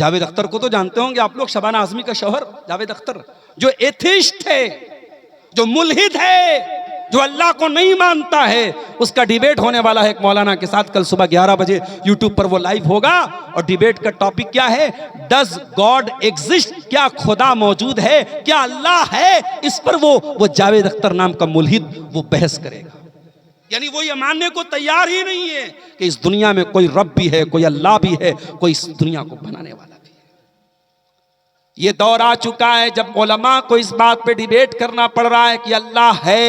जावेद अख्तर को तो जानते होंगे आप लोग, शबाना आजमी का शौहर जावेद अख्तर, जो एथिस्ट है, जो मुल्हिद है, जो अल्लाह को नहीं मानता है, उसका डिबेट होने वाला है एक मौलाना के साथ कल सुबह 11 बजे यूट्यूब पर वो लाइव होगा। और डिबेट का टॉपिक क्या है? Does God exist? क्या खुदा मौजूद है? क्या अल्लाह है? इस पर वो जावेद अख्तर नाम का मुल्हिद वो बहस करेगा। यानी वो ये मानने को तैयार ही नहीं है कि इस दुनिया में कोई रब भी है, कोई अल्लाह भी है, कोई इस दुनिया को बनाने वाला भी है। ये दौर आ चुका है जब उलमा को इस बात पे डिबेट करना पड़ रहा है कि अल्लाह है,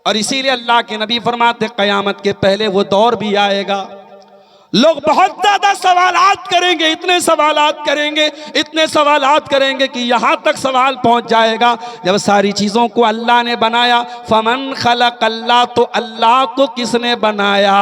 और इसीलिए अल्लाह के नबी फरमाते क़यामत के पहले वो दौर भी आएगा, लोग बहुत ज्यादा सवालात करेंगे, इतने सवालात करेंगे, इतने सवालात करेंगे कि यहां तक सवाल पहुंच जाएगा जब सारी चीजों को अल्लाह ने बनाया, फमन खलक अल्लाह, तो अल्लाह को किसने बनाया,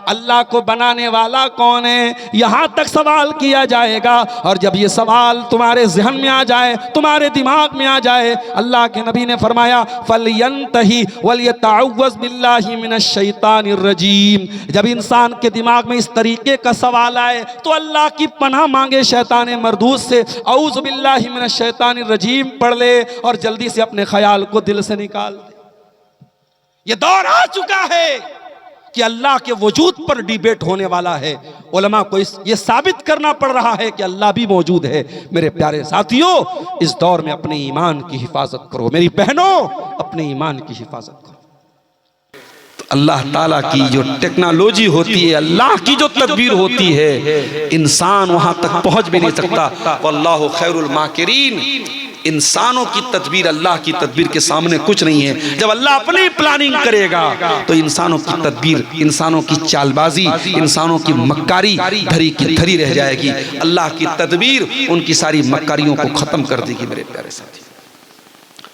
अल्लाह को बनाने वाला कौन है, यहां तक सवाल किया जाएगा। और जब ये सवाल तुम्हारे जहन में आ जाए, तुम्हारे दिमाग में आ जाए, अल्लाह के नबी ने फरमाया फलयंतही वलयतअव्वज़ बिल्लाहि मिनश शैतानिर रजीम। जब इंसान के दिमाग में इस तरीके का सवाल आए तो अल्लाह की पनाह मांगे शैतान मरदूस से, औज़ु बिल्लाहि मिनश शैतानिर रजीम पढ़ ले और जल्दी से अपने ख्याल को दिल से निकाल दे। ये दौर आ चुका है कि अल्लाह के वजूद पर डिबेट होने वाला है। उलमा को ये साबित करना पड़ रहा है कि अल्लाह भी मौजूद है। मेरे प्यारे साथियों, इस दौर में अपने ईमान की हिफाजत करो, मेरी बहनों अपने ईमान की हिफाजत करो। अल्लाह ताला की जो टेक्नोलॉजी होती है, अल्लाह की जो तदबीर होती है, इंसान वहां तक पहुंच भी नहीं सकता। वल्लाहु खैरुल माकिरीन। इंसानों की तदबीर अल्लाह की तदबीर के सामने कुछ नहीं है। जब अल्लाह अपनी प्लानिंग करेगा तो इंसानों की तदबीर, इंसानों की चालबाजी, इंसानों की मक्कारी धरी की धरी रह जाएगी। अल्लाह की तदबीर उनकी सारी मक्कारियों को खत्म कर देगी। मेरे प्यारे साथी,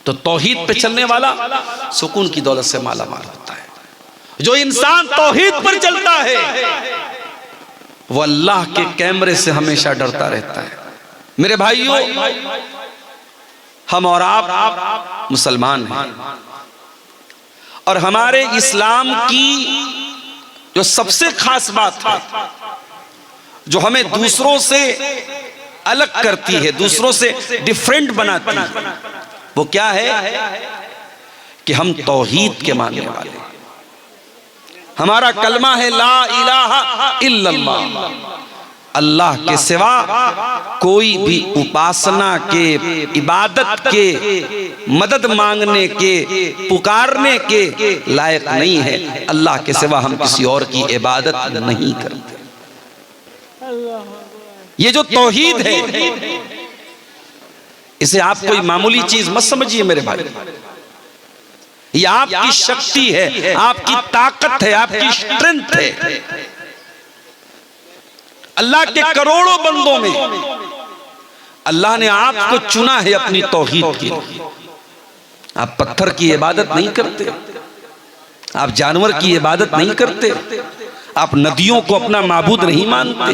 तो तौहीद पे चलने वाला सुकून की दौलत से माला माल होता है। जो इंसान तौहीद पर चलता है वो अल्लाह के कैमरे से हमेशा डरता रहता है। मेरे भाइयों, हम और आप मुसलमान हैं और हमारे इस्लाम की जो सबसे खास बात है, जो हमें दूसरों से अलग करती है, दूसरों से डिफरेंट बनाती है, वो क्या है कि हम तौहीद के मानने वाले हैं। हमारा कलमा है ला इलाहा इल्लल्लाह। अल्लाह के सिवा कोई भी उपासना के, इबादत के, मदद मांगने के, पुकारने के लायक नहीं है। अल्लाह के सिवा हम किसी और की इबादत नहीं करते। ये जो तौहीद है, इसे आप कोई मामूली चीज मत समझिए मेरे भाई। ये आपकी शक्ति है, आपकी ताकत है, आपकी स्ट्रेंथ है। अल्लाह के करोड़ों बंदों में अल्लाह ने आपको चुना है अपनी तौहीद के लिए। आप पत्थर की इबादत नहीं करते, आप जानवर की इबादत नहीं करते, आप नदियों को अपना माबूद नहीं मानते,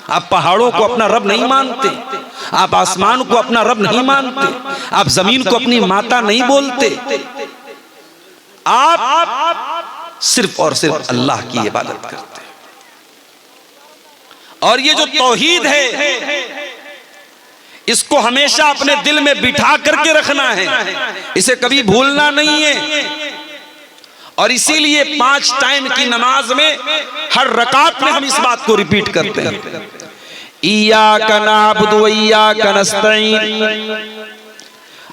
आप पहाड़ों को अपना रब नहीं मानते, आप आसमान को अपना रब नहीं मानते, आप जमीन को अपनी माता नहीं बोलते। आप सिर्फ और सिर्फ अल्लाह की इबादत करते हैं। और ये जो तौहीद है, इसको हमेशा अपने दिल में बिठा करके रखना है, इसे कभी भूलना नहीं है। और इसीलिए 5 टाइम की नमाज में हर रकात में हम इस बात को रिपीट करते हैं, इय्याका नअबुदु व इय्याका नस्तईन।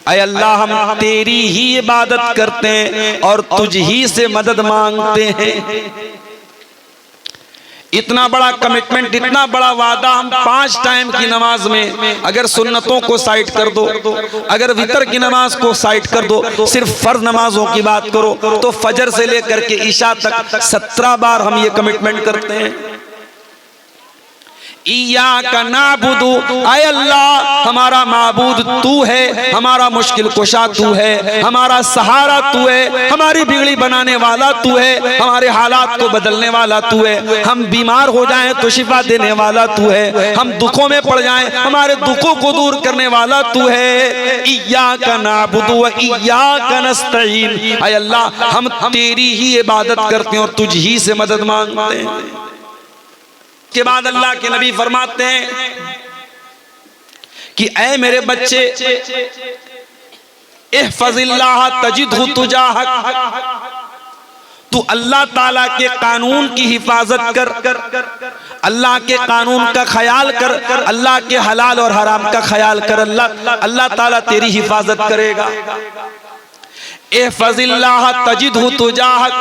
ऐ अल्लाह, हम तेरी ही इबादत करते हैं और तुझ ही से मदद मांगते हैं। इतना बड़ा कमिटमेंट, इतना बड़ा वादा हम 5 टाइम की नमाज में, अगर सुन्नतों को साइड कर दो, अगर वितर की नमाज को साइड कर दो, सिर्फ फर्ज नमाजों की बात करो तो फजर से लेकर के ईशा तक 17 बार हम ये कमिटमेंट करते हैं। इय्याका नअबुदु, ऐ अल्लाह हमारा माबूद तू है, हमारा मुश्किल कुशा तू है, हमारा सहारा तू है, हमारी बिगड़ी बनाने वाला तू है, हमारे हालात को बदलने वाला तू है, हम बीमार हो जाएं तो शिफा देने वाला तू है, हम दुखों में पड़ जाएं हमारे दुखों को दूर करने वाला तू है। इय्याका नअबुदु व इय्याका नस्तईन, ऐ अल्लाह हम तेरी ही इबादत करते हैं और तुझ ही से मदद मांगते हैं। के बाद अल्लाह के नबी फरमाते हैं कि ऐ मेरे बच्चे, इहफज़िल्लाह तजिदहु तुजाहक, तू अल्लाह ताला के कानून की हिफाजत कर, अल्लाह के कानून का ख्याल कर, अल्लाह के हलाल और हराम का ख्याल कर, अल्लाह ताला तेरी हिफाजत करेगा। इहफज़िल्लाह तजिदहु तुजाहक,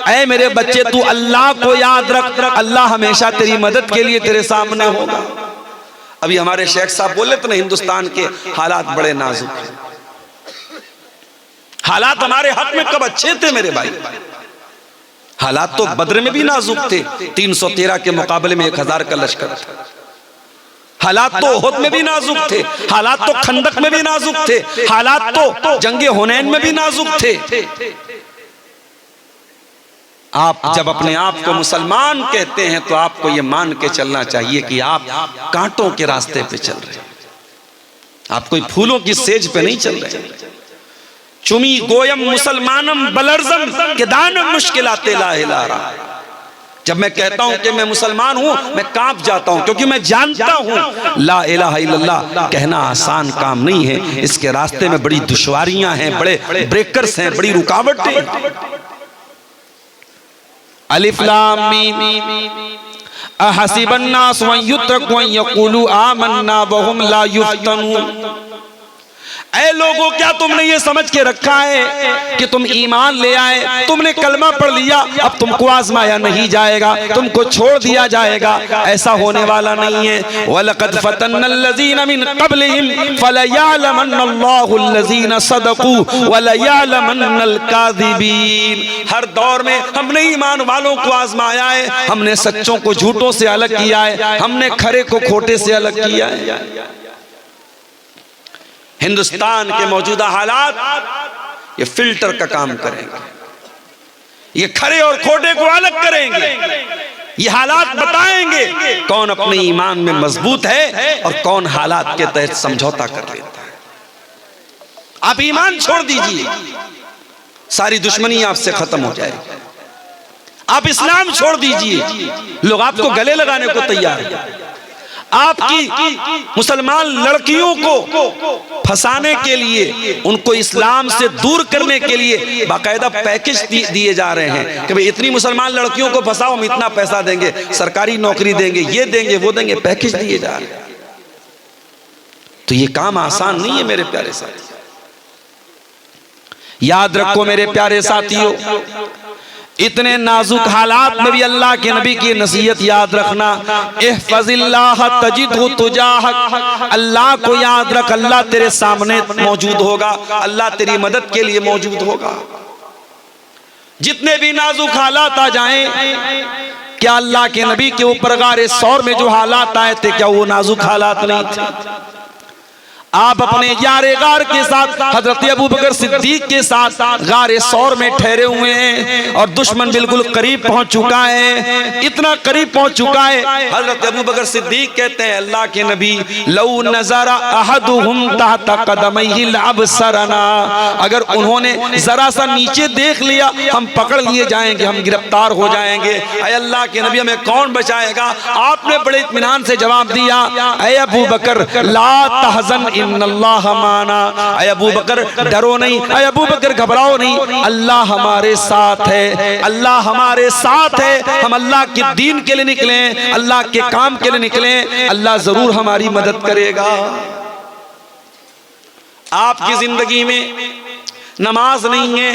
ऐ मेरे बच्चे तू अल्लाह को याद रख, अल्लाह हमेशा तेरी मदद के लिए तेरे सामने होगा। अभी हमारे शेख साहब बोले तो ना, हिंदुस्तान के हालात बड़े नाजुक हैं। हालात हमारे हक में कब अच्छे थे मेरे भाई? हालात तो बद्र में भी नाजुक थे, 313 के मुकाबले में 1000 का लश्कर था। हालात तो ओहद में भी नाजुक थे, हालात तो खंदक में भी नाजुक थे, हालात तो जंगे हुनैन में भी नाजुक थे। आप जब अपने आप को मुसलमान कहते हैं तो आपको यह मान के चलना चाहिए कि आप कांटों के रास्ते पे चल रहे हैं, आप कोई फूलों की सेज पे नहीं चल रहे। चुमी गोयम मुसलमानम बलरजम के दानम मुश्किलाते ला हिलारा। जब मैं कहता हूं कि मैं मुसलमान हूं, मैं कांप जाता हूं, क्योंकि मैं जानता हूं ला इलाहा इल्लल्लाह कहना आसान काम नहीं है। इसके रास्ते में बड़ी दुश्वारियां हैं, बड़े ब्रेकर्स हैं, बड़ी रुकावटें। अलिफ लाम मीम अहसिबन नास व युत्रकू अन यक़ूलू आमन्ना व हुम ला युफ्तनून। ऐ लोगों, क्या तुमने ये समझ के रखा है कि तुम ईमान ले आए, तुमने कलमा पढ़ लिया, अब तुमको आजमाया नहीं जाएगा, तुमको छोड़ दिया जाएगा? ऐसा होने वाला नहीं है। वलक़द फ़तन्नल्लज़ीना मिन क़ब्लिहिम फ़लयअलमन्नल्लाहुल्लज़ीना सदक़ू वलयअलमन्नल काज़िबीन। हर दौर में हमने ईमान वालों को आजमाया है, हमने सच्चों को झूठों से अलग किया है, हमने खरे को खोटे से अलग किया है। हिंदुस्तान के मौजूदा हालात ये फिल्टर का काम करेंगे, ये खरे और खोटे को अलग करेंगे, ये हालात बताएंगे कौन अपने ईमान में मजबूत है और कौन हालात के तहत समझौता कर लेता है। आप ईमान छोड़ दीजिए, सारी दुश्मनी आपसे खत्म हो जाएगी। आप इस्लाम छोड़ दीजिए, लोग आपको गले लगाने को तैयार हैं। आपकी मुसलमान लड़कियों को फंसाने के लिए, उनको इस्लाम से दूर करने के लिए बाकायदा पैकेज दिए जा रहे हैं कि भाई इतनी मुसलमान लड़कियों को फंसाओ, हम इतना पैसा देंगे, सरकारी नौकरी देंगे, ये देंगे वो देंगे, पैकेज दिए जा रहे हैं। तो ये काम आसान नहीं है मेरे प्यारे साथी। याद रखो मेरे प्यारे साथियों, इतने नाजुक हालात में भी अल्लाह के नबी की नसीहत याद रखना। इहफज़िल्लाह तजिदहु तुजाहक, अल्लाह को याद रख, अल्लाह तेरे सामने मौजूद होगा, अल्लाह तेरी मदद के लिए मौजूद होगा। जितने भी नाजुक हालात आ जाएं, क्या अल्लाह के नबी के ऊपर गारे सौर में जो हालात आए थे, क्या वो नाजुक हालात नहीं थे? आप अपने यारे गार के साथ, हजरत अबू बकर सिद्दीक के साथ गारे सौर में ठहरे हुए हैं और दुश्मन बिल्कुल करीब पहुंच चुका है, इतना करीब पहुंच चुका है। हजरत अबू बकर सिद्दीक कहते हैं, अल्लाह के नबी, लौ नज़रा अहदुहुम तहता क़दमैहि लअबसरना, अगर उन्होंने जरा सा नीचे देख लिया, हम पकड़ लिए जाएंगे, हम गिरफ्तार हो जाएंगे। ऐ अल्लाह के नबी, हमें कौन बचाएगा? आपने बड़े इत्मीनान से जवाब दिया, ऐ अबू बकर ला तहज़न इन्नल्लाह माना। ऐ अबू बकर डरो नहीं, ऐ अबू बकर घबराओ नहीं, अल्लाह हमारे साथ है, अल्लाह हमारे साथ है। हम अल्लाह के दीन के लिए निकले, अल्लाह के काम के लिए निकले, अल्लाह जरूर हमारी मदद करेगा। आपकी जिंदगी में नमाज नहीं है,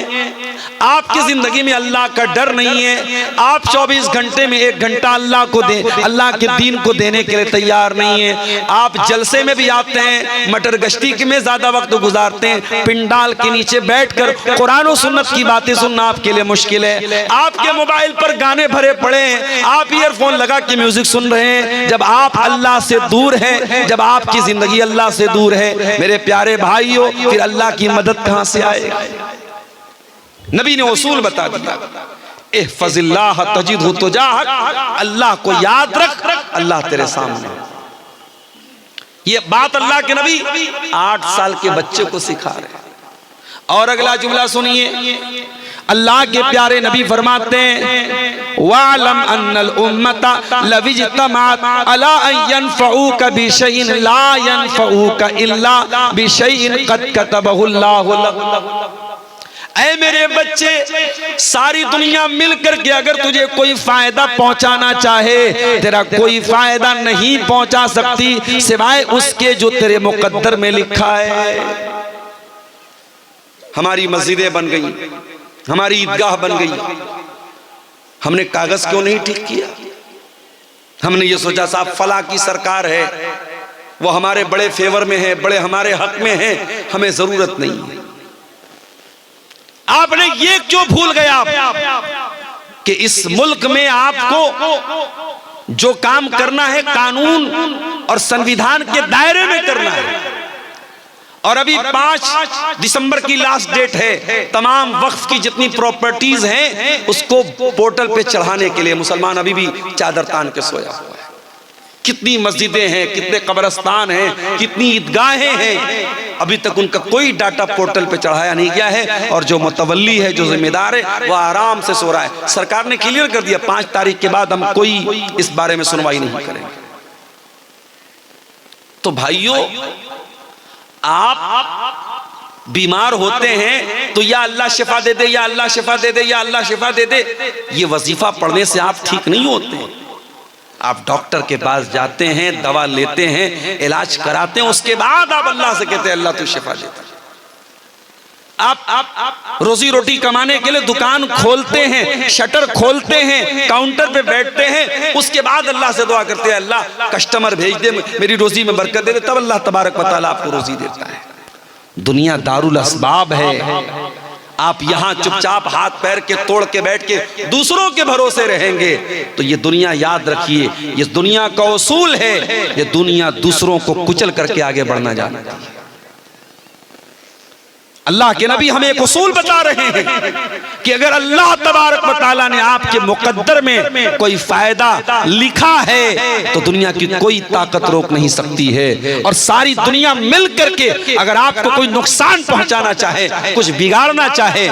आपकी जिंदगी में अल्लाह का डर नहीं है, आप 24 घंटे में 1 घंटा अल्लाह को दे, अल्लाह के दीन को देने के लिए तैयार नहीं है। आप जलसे में भी आते हैं, मटर गश्ती में ज्यादा वक्त गुजारते हैं, पिंडाल के नीचे बैठकर कुरान और सुन्नत की बातें सुनना आपके लिए मुश्किल है। आपके मोबाइल पर गाने भरे पड़े हैं, आप ईयरफोन लगा के म्यूजिक सुन रहे हैं। जब आप अल्लाह से दूर हैं, जब आपकी जिंदगी अल्लाह से दूर है, मेरे प्यारे भाइयों, फिर अल्लाह की मदद कहां से आएगी? नबी ने उसूल बता दिया, इहफज़िल्लाह तजिदहु तुजाहक, अल्लाह को याद रख, अल्लाह तेरे सामने। ये बात अल्लाह के नबी 8 साल के बच्चे को सिखा रहे। और अगला जुमला सुनिए, अल्लाह के प्यारे नबी फरमाते हैं, वालम अन्नल उम्मता लविज्तमात अला अन यनफऊका बिशैइन ला यनफऊका इल्ला बिशैइन क़द कतबहुल्लाहु लक। ऐ मेरे बच्चे, सारी दुनिया मिलकर के अगर तुझे कोई फायदा पहुंचाना चाहे, तेरा कोई फायदा नहीं पहुंचा सकती सिवाय उसके जो तेरे मुकद्दर में लिखा है। हमारी मस्जिदें बन गई, हमारी ईदगाह बन गई, हमने कागज क्यों नहीं ठीक किया? हमने ये सोचा साहब फला की सरकार है, वो हमारे बड़े फेवर में है, बड़े हमारे हक में है, हमें जरूरत नहीं है। आपने ये क्यों भूल गए आप कि इस मुल्क में आपको जो काम करना है कानून और संविधान के दायरे में करना है। और अभी 5 दिसंबर की लास्ट डेट है, तमाम वक्फ की जितनी प्रॉपर्टीज हैं उसको पोर्टल पे चढ़ाने के लिए मुसलमान अभी भी चादर तान के सोया हुआ है। कितनी मस्जिदें हैं, कितने कब्रिस्तान हैं, कितनी ईदगाहें हैं, अभी तक उनका कोई डाटा पोर्टल पे चढ़ाया नहीं गया है। और जो मुतवल्ली है, जो जिम्मेदार है, वो आराम से सो रहा है। सरकार ने क्लियर कर दिया 5 तारीख के बाद हम कोई इस बारे में सुनवाई नहीं करेंगे। तो भाइयों, आप बीमार होते हैं तो या अल्लाह शिफा दे दे, या अल्लाह शिफा दे दे, या अल्लाह शिफा दे दे, ये वजीफा पढ़ने से आप ठीक नहीं होते। आप डॉक्टर के पास जाते हैं, दवा लेते हैं, इलाज कराते हैं, उसके बाद आप अल्लाह से कहते हैं अल्लाह तू शिफा देता। आप रोजी रोटी कमाने के लिए दुकान खोलते हैं, शटर खोलते हैं, काउंटर पे बैठते हैं, उसके बाद अल्लाह से दुआ करते हैं अल्लाह कस्टमर भेज दे, मेरी रोजी में बरकत दे दे, तब अल्लाह तबारक व तआला आपको रोजी देता है। दुनिया दारुल असबाब है। आप यहां चुपचाप हाथ पैर के तोड़ के बैठ के दूसरों के भरोसे रहेंगे तो ये दुनिया, याद रखिए, ये दुनिया का उसूल है, ये दुनिया दूसरों को कुचल करके आगे बढ़ना जानती है। अल्लाह के नबी हमें एक उसूल बता रहे हैं कि अगर अल्लाह तबारक व तआला ने आपके मुकद्दर में कोई फायदा लिखा है तो दुनिया की कोई ताकत रोक नहीं सकती है। और सारी दुनिया मिल करके अगर आपको कोई नुकसान पहुंचाना चाहे, कुछ बिगाड़ना चाहे,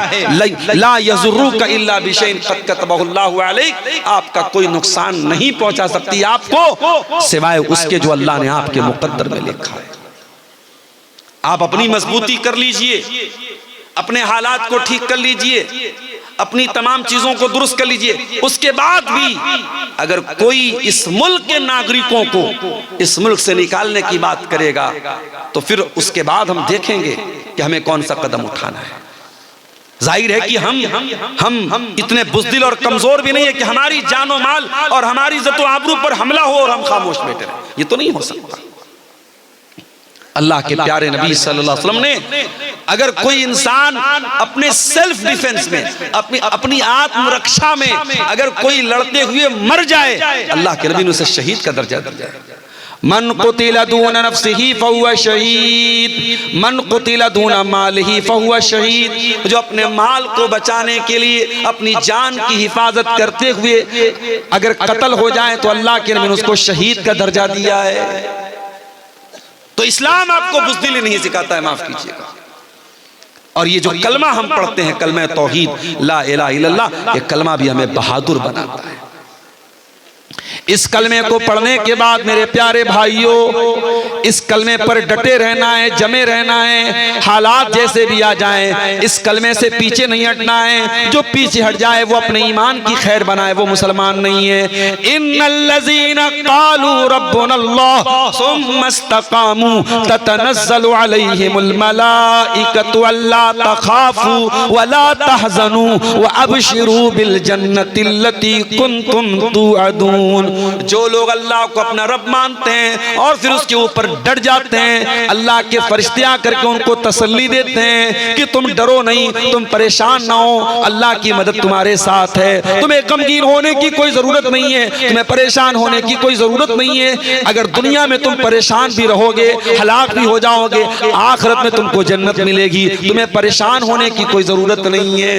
ला यज़ुर्रुका इल्ला बिशैइन क़द कतबहुल्लाहु अलैक, आपका कोई नुकसान नहीं पहुंचा सकती आपको सिवाय उसके जो अल्लाह ने आपके मुकद्दर में लिखा है। आप अपनी मजबूती कर लीजिए, अपने हालात को ठीक कर लीजिए, अपनी तमाम चीजों को दुरुस्त कर लीजिए। उसके बाद भी अगर कोई इस मुल्क के नागरिकों को इस मुल्क से निकालने की बात करेगा तो फिर उसके बाद हम देखेंगे कि हमें कौन सा कदम उठाना है। जाहिर है कि हम इतने बुज़दिल और कमजोर भी नहीं है कि हमारी जानो माल और हमारी इज्जत व आबरू पर हमला हो और हम खामोश बैठे रहें, ये तो नहीं हो सकता। अल्लाह के प्यारे नबी सल्लल्लाहु अलैहि वसल्लम ने अगर कोई इंसान अपने सेल्फ डिफेंस में, अपनी आत्मरक्षा में अगर कोई लड़ते हुए मर जाए, अल्लाह के नबी ने उसे शहीद का दर्जा दिया। मन कुतिला दून नफ्सिही फहुवा शहीद, मन कुतिला दून मालिही फहुवा शहीद। जो अपने माल को बचाने के लिए अपनी जान की हिफाजत करते हुए अगर कत्ल हो जाए तो अल्लाह के नबी ने उसको शहीद का दर्जा दिया है। तो इस्लाम आपको बुज़दिली नहीं सिखाता है, माफ कीजिएगा। और ये जो कलमा हम पढ़ते हैं, कलमा तौहीद ला इलाहा इल्लल्लाह, ये कलमा भी हमें बहादुर बनाता है। इस कलमे को पढ़ने के बाद मेरे प्यारे भाइयों, इस कलमे पर डटे रहना है, जमे रहना है, हालात जैसे भी आ जाएं, इस कलमे से पीछे नहीं हटना है। जो पीछे हट जाए वो अपने ईमान की खैर बनाए, वो मुसलमान नहीं है। इन्नल्लज़ीना क़ालू रब्बुनल्लाह सुम्मा इस्तक़ामू ततनज़्ज़लु अलैहिमुल मलाइकतु अल्ला तख़ाफू वला तहज़नू व अबशिरू बिल जन्नतिल्लती कुन्तुम तुअदून। जो लोग अल्लाह को अपना रब मानते हैं और फिर उसके ऊपर डट जाते हैं, अल्लाह के फरिश्ते आकर के उनको तसल्ली देते हैं कि तुम डरो नहीं, तुम परेशान ना हो, अल्लाह की मदद तुम्हारे साथ है, तुम्हें गमगीन होने की कोई जरूरत नहीं है, तुम्हें परेशान होने की कोई जरूरत नहीं है। अगर दुनिया में तुम परेशान भी रहोगे, हलाक भी हो जाओगे, आखिरत में तुमको जन्नत मिलेगी, तुम्हें परेशान होने की कोई जरूरत नहीं है।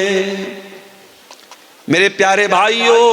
मेरे प्यारे भाइयों,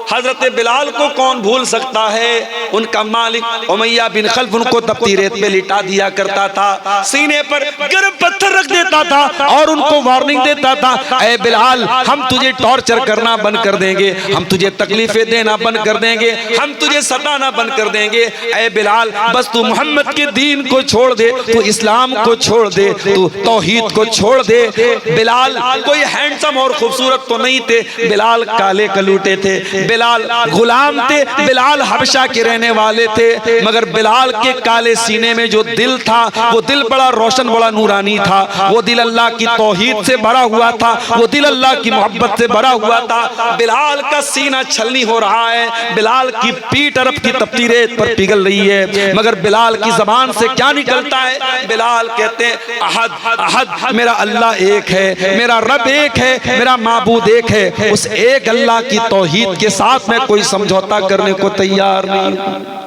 हजरत बिलाल को कौन भूल सकता है। उनका मालिक उमैया बिन खल्फ उनको तपती रेत पे लिटा दिया करता था, सीने पर गर्म पत्थर रख देता था और उनको वार्निंग देता था, ऐ बिलाल हम तुझे टॉर्चर करना बंद कर देंगे, हम तुझे तकलीफें देना बंद कर देंगे, हम तुझे सताना बंद कर देंगे। ऐ बिलाल बस तू मोहम्मद के दीन को छोड़ दे, तू इस्लाम को छोड़ दे, तू तौहीद को छोड़ दे। बिलाल कोई हैंडसम और खूबसूरत तो नहीं थे, बिलाल काले कलूटे थे, बिलाल गुलाम थे, बिलाल हबशा के रहने वाले थे, मगर बिलाल के काले सीने में जो दिल था वो दिल बड़ा रोशन, बड़ा नूरानी था। वो दिल अल्लाह की तौहीद से भरा हुआ था, वो दिल अल्लाह की मोहब्बत से भरा हुआ था। बिलाल का सीना छलनी हो रहा है, बिलाल की पीठ अरब की तपती रेत पर पिघल रही है, मगर बिलाल की जबान से क्या निकलता है? बिलाल कहते हैं अहद अहद, मेरा अल्लाह एक है, मेरा रब एक है, मेरा माबूद एक है। उस एक अल्लाह की तौहीद के साथ मैं कोई समझौता करने को तैयार नहीं हूं।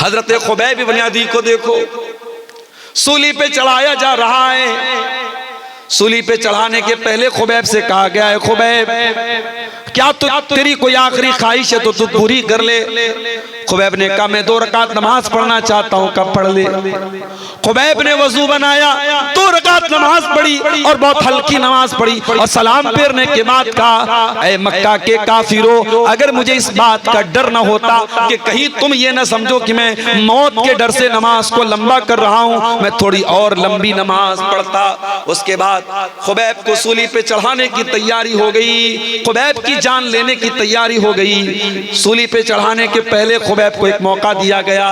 हजरत खुबैब इब्न अदी को देखो, सूली पे चढ़ाया जा रहा है। सूली पे चढ़ाने के पहले खुबैब से कहा गया है, खुबैब क्या तेरी कोई आखिरी ख्वाहिश है तो तू पूरी कर ले। खुबैब ने कहा मैं 2 रकात नमाज पढ़ना चाहता हूँ, कब पढ़ ले। खुबैब ने वजू बनाया, 2 रकात नमाज पढ़ी और बहुत हल्की नमाज पढ़ी और सलाम फेरने के बाद कहा, ऐ मक्का के काफिरों, अगर मुझे इस बात का डर न होता कि कहीं तुम ये न समझो कि मैं मौत के डर से नमाज को लंबा कर रहा हूँ, मैं थोड़ी और लंबी नमाज पढ़ता। उसके बाद खुबैब को सूली पे चढ़ाने की तैयारी हो गई, खुबैब की जान लेने की तैयारी हो गई। सूली पे चढ़ाने के पहले खुबैब को एक मौका दिया गया,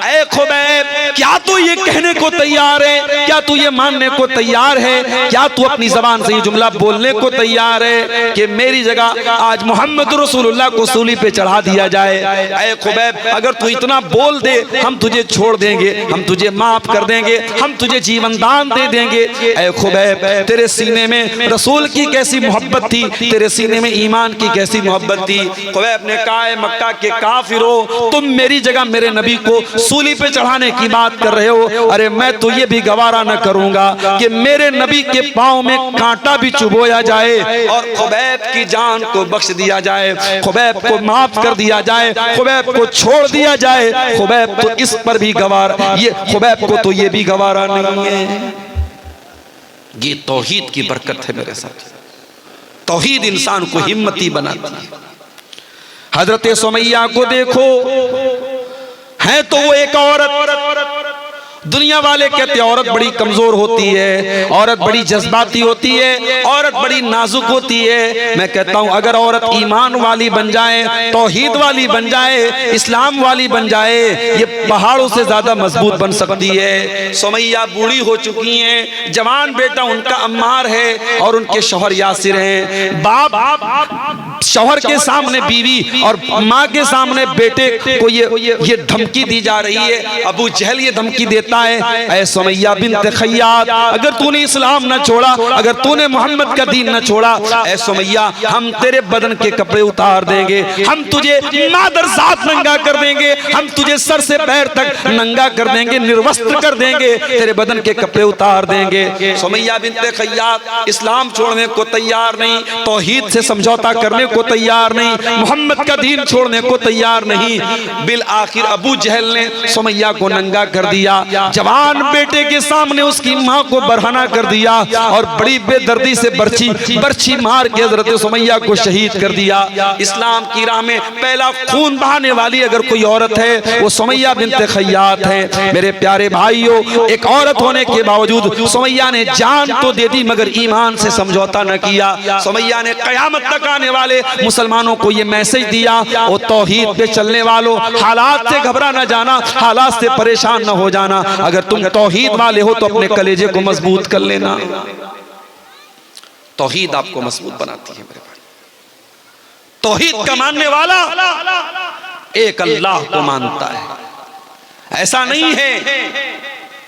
ऐ खुबैब क्या तू ये कहने को तैयार है, क्या तू ये मानने को तैयार है, क्या तू अपनी जबान से ये जुमला बोलने को तैयार है कि मेरी जगह आज मोहम्मद रसूलुल्लाह को सूली पे चढ़ा दिया जाए। ऐ खुबैब अगर तू इतना बोल दे हम तुझे छोड़ देंगे, हम तुझे माफ कर देंगे, हम तुझे जीवन दान दे देंगे। ऐ खुबैब तेरे सीने में रसूल की कैसी मोहब्बत थी, तेरे सीने में ईमान की कैसी मोहब्बत थी। खुबैब ने कहा, मक्का के काफिरों, तुम मेरी जगह मेरे नबी को सूली पे चढ़ाने की बात कर रहे हो, अरे मैं तो ये भी गवारा न करूंगा कि मेरे नबी के पांव में कांटा भी चुभोया जाए और खुबैब की जान को बख्श दिया जाए, खुबैब को माफ कर दिया जाए, खुबैब को छोड़ दिया जाए। खुबैब तो इस पर भी गवारा, ये खुबैब को तो ये भी गवारा नहीं है। ये तौहीद की बरकत है मेरे साथ, तौहीद इंसान को हिम्मती बनाती है। हजरत सुमैया को देखो, है तो वो एक औरत, दुनिया वाले कहते हैं औरत बड़ी कमजोर होती है, औरत बड़ी जज्बाती होती है, औरत बड़ी नाजुक होती है। मैं कहता हूं अगर औरत ईमान वाली बन जाए, तौहीद वाली बन जाए, इस्लाम वाली बन जाए, ये पहाड़ों से ज्यादा मजबूत बन सकती है। सुमैया बूढ़ी हो चुकी हैं, जवान बेटा उनका अम्मार है और उनके शौहर यासिर हैं। बाप शौहर के सामने बीवी और माँ के सामने बेटे को ये धमकी दी जा रही है। अबू जहल ये धमकी देता है, ऐ सुमैया बिन्त खय्यात, अगर तूने इस्लाम न छोड़ा, अगर तूने मोहम्मद का दीन न छोड़ा, ऐ सुमैया हम तेरे बदन के कपड़े उतार देंगे, हम तुझे मादर जात नंगा कर देंगे, हम तुझे सर से पैर तक नंगा कर देंगे, निर्वस्त्र कर देंगे, तेरे बदन के कपड़े उतार देंगे। सुमैया बिन्त खय्यात इस्लाम छोड़ने को तैयार नहीं, तौहीद से समझौता करने को तैयार नहीं, मोहम्मद का दीन छोड़ने को तैयार नहीं। बिल आखिर अबू जहल ने सुमैया को नंगा कर दिया, जवान बेटे के सामने उसकी मां को बरहना कर दिया और बड़ी बेदर्दी से बर्छी मार के हजरत सुमैया को शहीद कर दिया। इस्लाम की राह में पहला खून बहाने वाली अगर कोई औरत है वो सुमैया बिन्त खय्यात है। मेरे प्यारे भाइयों, एक औरत होने के बावजूद सुमैया ने जान तो दे दी मगर ईमान से समझौता न किया। सुमैया ने कयामत तक आने वाले मुसलमानों को ये मैसेज दिया, वो तौहीद पे चलने वालों, हालात से घबरा न जाना, हालात से परेशान न हो जाना, अगर तुम तौहीद वाले हो तो अपने कलेजे को मजबूत कर लेना। तौहीद आपको मजबूत बनाती है मेरे भाई। तौहीद का मानने वाला एक अल्लाह को मानता है। ऐसा नहीं है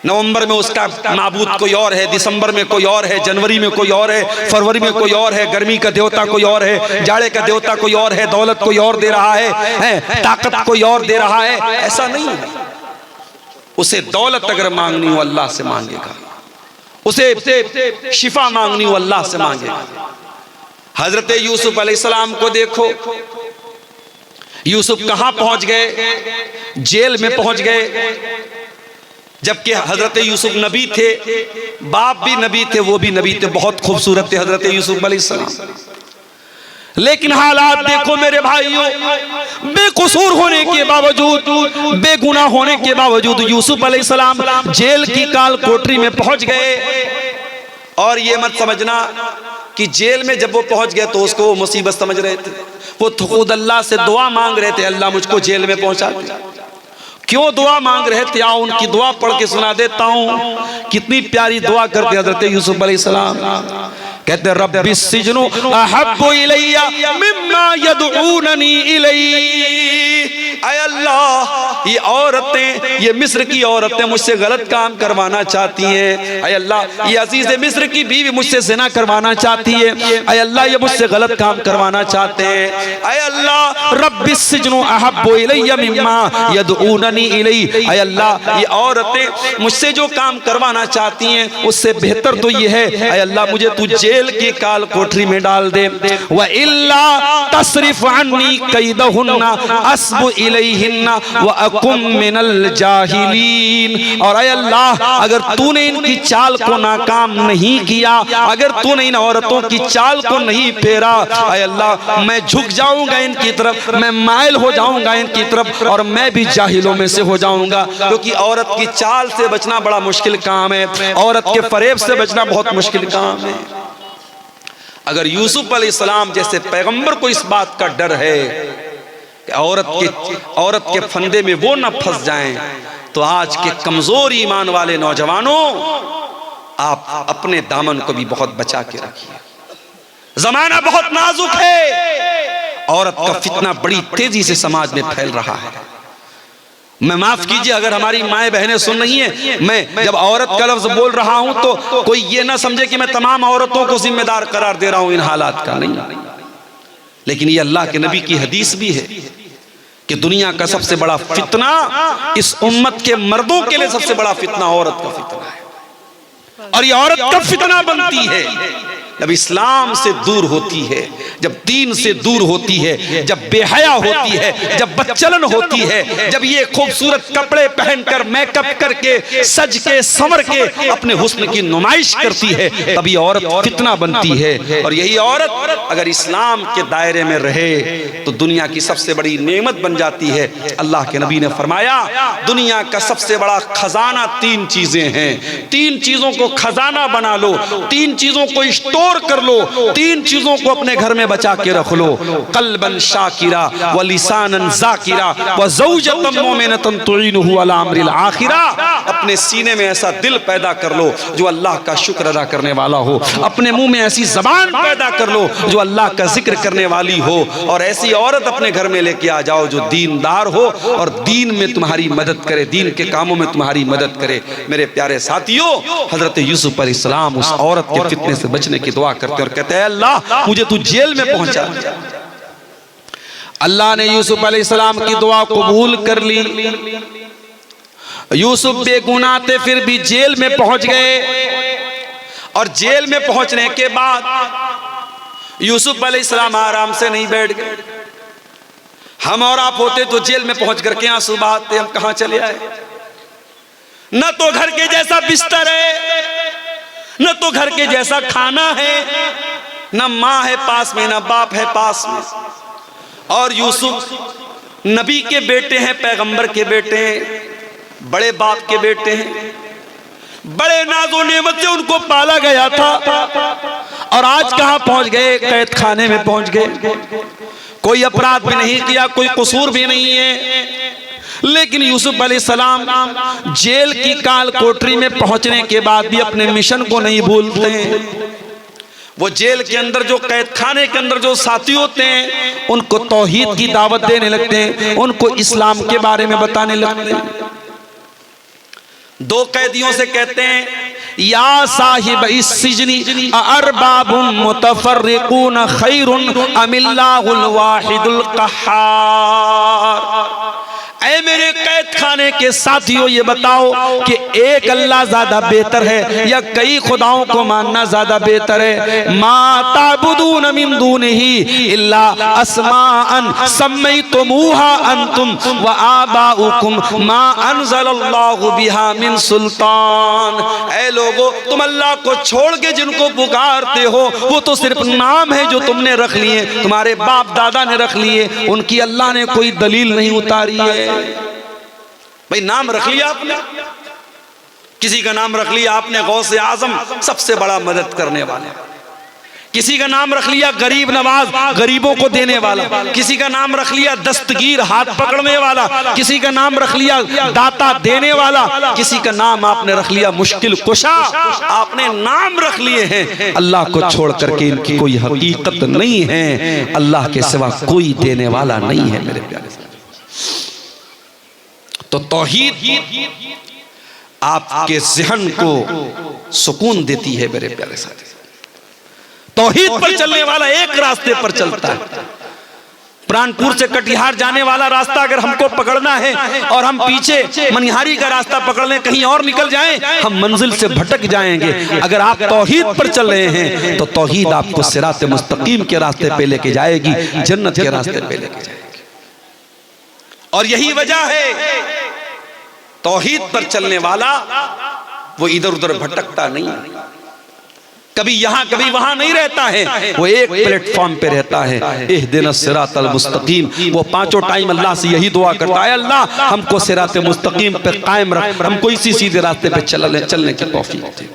नवंबर में उसका माबूद कोई और है, दिसंबर में कोई और है, जनवरी में कोई और है, फरवरी में कोई और है, गर्मी का देवता कोई और है, जाड़े का देवता कोई और है, दौलत कोई और दे रहा है, ताकत कोई और दे रहा है। ऐसा नहीं है। उसे दौलत अगर मांगनी हो अल्लाह से मांगेगा, उसे शिफा मांगनी हो अल्लाह से मांगेगा, हजरत यूसुफ अलैहिस्सलाम को देखो, यूसुफ कहां पहुंच गए? जेल में पहुंच गए। जबकि हजरत यूसुफ नबी थे, बाप भी नबी थे, वो भी नबी थे, बहुत खूबसूरत थे हजरत यूसुफ अलैहिस्सलाम। लेकिन हालात देखो मेरे भाइयों, बेकसूर होने के बावजूद, बेगुनाह होने के बावजूद यूसुफ अलैहिस्सलाम जेल की काल कोठरी में पहुंच गए। और ये मत समझना कि जेल में जब वो पहुंच गए तो उसको वो मुसीबत समझ रहे थे। वो खुद अल्लाह से दुआ मांग रहे थे, अल्लाह मुझको जेल में पहुंचा दे। क्यों दुआ मांग रहे थे? आओ उनकी दुआ पढ़ के सुना देता हूं। कितनी प्यारी दुआ करते हजरत यूसुफ अलैहिस्सलाम। कहते रब्बी सिजनु अहब्बु इलैया मिम्मा यदऊननी इलैहि। ऐ अल्लाह, ये औरतें, ये मिस्र की औरतें मुझसे गलत काम करवाना चाहती हैं। ऐ अल्लाह, ये अजीज मिस्र की बीवी मुझसे ज़िना करवाना चाहती है। ऐ अल्लाह, ये मुझसे गलत काम करवाना चाहते हैं। ऐ अल्लाह, रब्बी सिजनु अहब्बु इलैया मिम्मा यदऊननी इलैहि। ऐ अल्लाह, ये औरतें मुझसे जो काम करवाना चाहती हैं उससे बेहतर तो ये है, ऐ अल्लाह मुझे तू जेल की काल कोठरी में डाल दे। व इल्ला तसरिफ अन्नी कैदहुन्ना अस्बु इलैहिन्ना व अकुम मिनल जाहिलीन। और ऐ अल्लाह, अगर तूने इनकी चाल को नाकाम नहीं किया, अगर तूने इन औरतों की चाल को नहीं फेरा, ऐ अल्लाह मैं झुक जाऊंगा इनकी तरफ, मैं माइल हो जाऊंगा इनकी तरफ, और मैं भी जाहिलों में से हो जाऊंगा। क्योंकि औरत की चाल से बचना बड़ा मुश्किल काम है, औरत के फरेब से बचना बहुत मुश्किल काम है। अगर यूसुफ अलैहिस्सलाम जैसे पैगंबर को इस बात का डर है कि औरत के फंदे में वो न फंस जाएं, तो आज के कमजोर ईमान वाले नौजवानों, आप अपने दामन को भी बहुत बचा के रखिए। जमाना बहुत नाजुक है, औरत का फितना बड़ी तेजी से समाज में फैल रहा है। मैं माफ कीजिए अगर हमारी माएँ बहनें सुन रही हैं, मैं जब औरत का लफ्ज बोल रहा हूं तो कोई ये ना समझे कि मैं तमाम औरतों को जिम्मेदार करार दे रहा हूं इन हालात का, नहीं। लेकिन ये अल्लाह के नबी की हदीस भी है कि दुनिया का सबसे बड़ा फितना, इस उम्मत के मर्दों के लिए सबसे बड़ा फितना औरत का फितना है। और ये औरत कब फितना बनती है? जब इस्लाम से दूर होती है, जब दीन से दूर होती है, जब बेहया होती है, जब बदचलन होती है, जब ये खूबसूरत कपड़े पहनकर मेकअप करके सज के संवर के अपने हुस्न की नुमाइश करती है, तभी औरत फितना बनती है। और यही औरत अगर इस्लाम के दायरे में रहे तो दुनिया की सबसे बड़ी नेमत बन जाती है। अल्लाह के नबी ने फरमाया, दुनिया का सबसे बड़ा खजाना तीन चीजें हैं। तीन चीजों को खजाना बना लो, तीन चीजों को स्टोर कर लो, तीन चीजों को अपने घर में बचा के रख लो। कल्बन शाकिरा व लिसानन जाकिरा व ज़ौजतन मुमिनतन तुईनुहु अला अम्रिल आखिरा। अपने सीने में ऐसा दिल पैदा कर लो जो अल्लाह का शुक्र अदा करने वाला हो। अपने मुंह में ऐसी जबान पैदा कर लो जो अल्लाह का जिक्र करने वाली हो। और ऐसी औरत अपने घर में लेके आ जाओ जो दीनदार हो और दीन में तुम्हारी मदद करे, दीन के कामों में तुम्हारी मदद करे। मेरे प्यारे साथियों, हजरत यूसुफ अलैहिस्सलाम उस औरत के फितने से बचने की दुआ करते और कहते हैं, अल्लाह मुझे तू जेल में पहुंचा। अल्लाह ने यूसुफ अलैहिस्सलाम की दुआ कबूल कर ली। यूसुफ बेगुनाह थे, फिर भी जेल में पहुंच गए। और जेल में पहुंचने के बाद यूसुफ अलैहिस्सलाम आराम से नहीं बैठ गए। हम और आप होते तो जेल में पहुंच करके आंसू बहाते, हम कहां चले आए। न तो घर के जैसा बिस्तर है, न तो घर के जैसा खाना है, न माँ है पास में, न बाप है पास में। और यूसुफ नबी के बेटे हैं, पैगंबर के बेटे हैं, बड़े बाप के बेटे हैं, बड़े नाज़ो नेमत से उनको पाला गया था। और आज कहां पहुंच गए? कैद खाने में पहुंच गए। कोई अपराध भी नहीं किया, कोई कसूर भी नहीं है, लेकिन यूसुफ अलैहिस्सलाम जेल की काल कोठरी में पहुंचने के बाद भी अपने मिशन को नहीं भूलते हैं। वो जेल के अंदर जो कैद खाने के अंदर जो साथी होते हैं उनको तौहीद की दावत देने लगते हैं, उनको इस्लाम के बारे में बताने लगते हैं। दो कैदियों से कहते हैं, या साहिब इस सिजनी अरबाबुन मुतफर्रिकून खैरुन अमिल्लाहुल वाहिदुल कहार। ऐ मेरे कैद खाने के साथियों, ये बताओ कि एक अल्लाह ज्यादा बेहतर है या कई खुदाओं को मानना ज्यादा बेहतर है? मा ताबुदून मिन दूनिही इल्ला अस्माअन सम्मैतुमूहा अंतुम व आबाउकुम मा अनज़लल्लाहु बिहा मिन सुल्तान। ऐ लोगों, तुम अल्लाह को छोड़ के जिनको पुकारते हो वो तो सिर्फ नाम है जो तुमने रख लिए, तुम्हारे बाप दादा ने रख लिए, उनकी अल्लाह ने कोई दलील नहीं उतारी है। भाई नाम रख लिया आपने, किसी का नाम रख लिया आपने गौसे आजम, सबसे बड़ा मदद करने वाला, किसी का नाम रख लिया गरीब नवाज, गरीबों को देने वाला, किसी का नाम रख लिया दस्तगीर, हाथ पकड़ने वाला, किसी का नाम रख लिया दाता देने वाला, किसी का नाम आपने रख लिया मुश्किल कुशा। आपने नाम रख लिए हैं, अल्लाह को छोड़ करके इनकी कोई हकीकत नहीं है, अल्लाह के सिवा कोई देने वाला नहीं है मेरे प्यारे। तो तौहीद आपके ज़हन को सुकून देती है मेरे प्यारे साथी। तौहीद पर चलने वाला एक रास्ते पर चलता है। प्राणपुर से कटिहार जाने वाला रास्ता अगर हमको पकड़ना है और हम पीछे मनिहारी का रास्ता पकड़ लें, कहीं और निकल जाएं, हम मंजिल से भटक जाएंगे। अगर आप तौहीद पर चल रहे हैं तो तौहीद आपको सिरात मुस्तकीम के रास्ते पे लेके जाएगी, जन्नत के रास्ते पे लेके जाएगी। और यही वजह है तौहीद पर चलने वाला वो इधर उधर भटकता नहीं, कभी यहां कभी वहां नहीं रहता है, वो एक प्लेटफॉर्म पे रहता है। इहदिनस सिरातल मुस्तकीम, वो पांचों टाइम अल्लाह से यही दुआ करता है, अल्लाह हमको सिरात मुस्तकीम पे कायम रख, हमको इसी सीधे रास्ते पे चलने की तौफीक दे।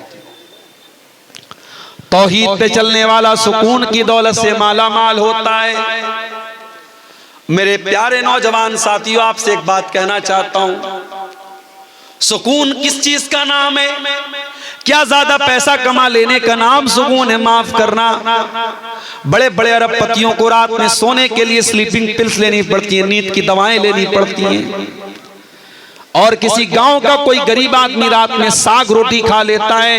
तौहीद पे चलने वाला सुकून की दौलत से माला माल होता है। मेरे प्यारे नौजवान साथियों, आपसे एक बात कहना चाहता हूं, सुकून किस चीज का नाम है? क्या ज्यादा पैसा कमा लेने का नाम सुकून है? माफ करना, बड़े बड़े अरबपतियों को रात में सोने के लिए स्लीपिंग पिल्स लेनी पड़ती है, नींद की दवाएं लेनी पड़ती हैं। और किसी गांव का कोई गरीब आदमी रात में साग रोटी खा लेता है,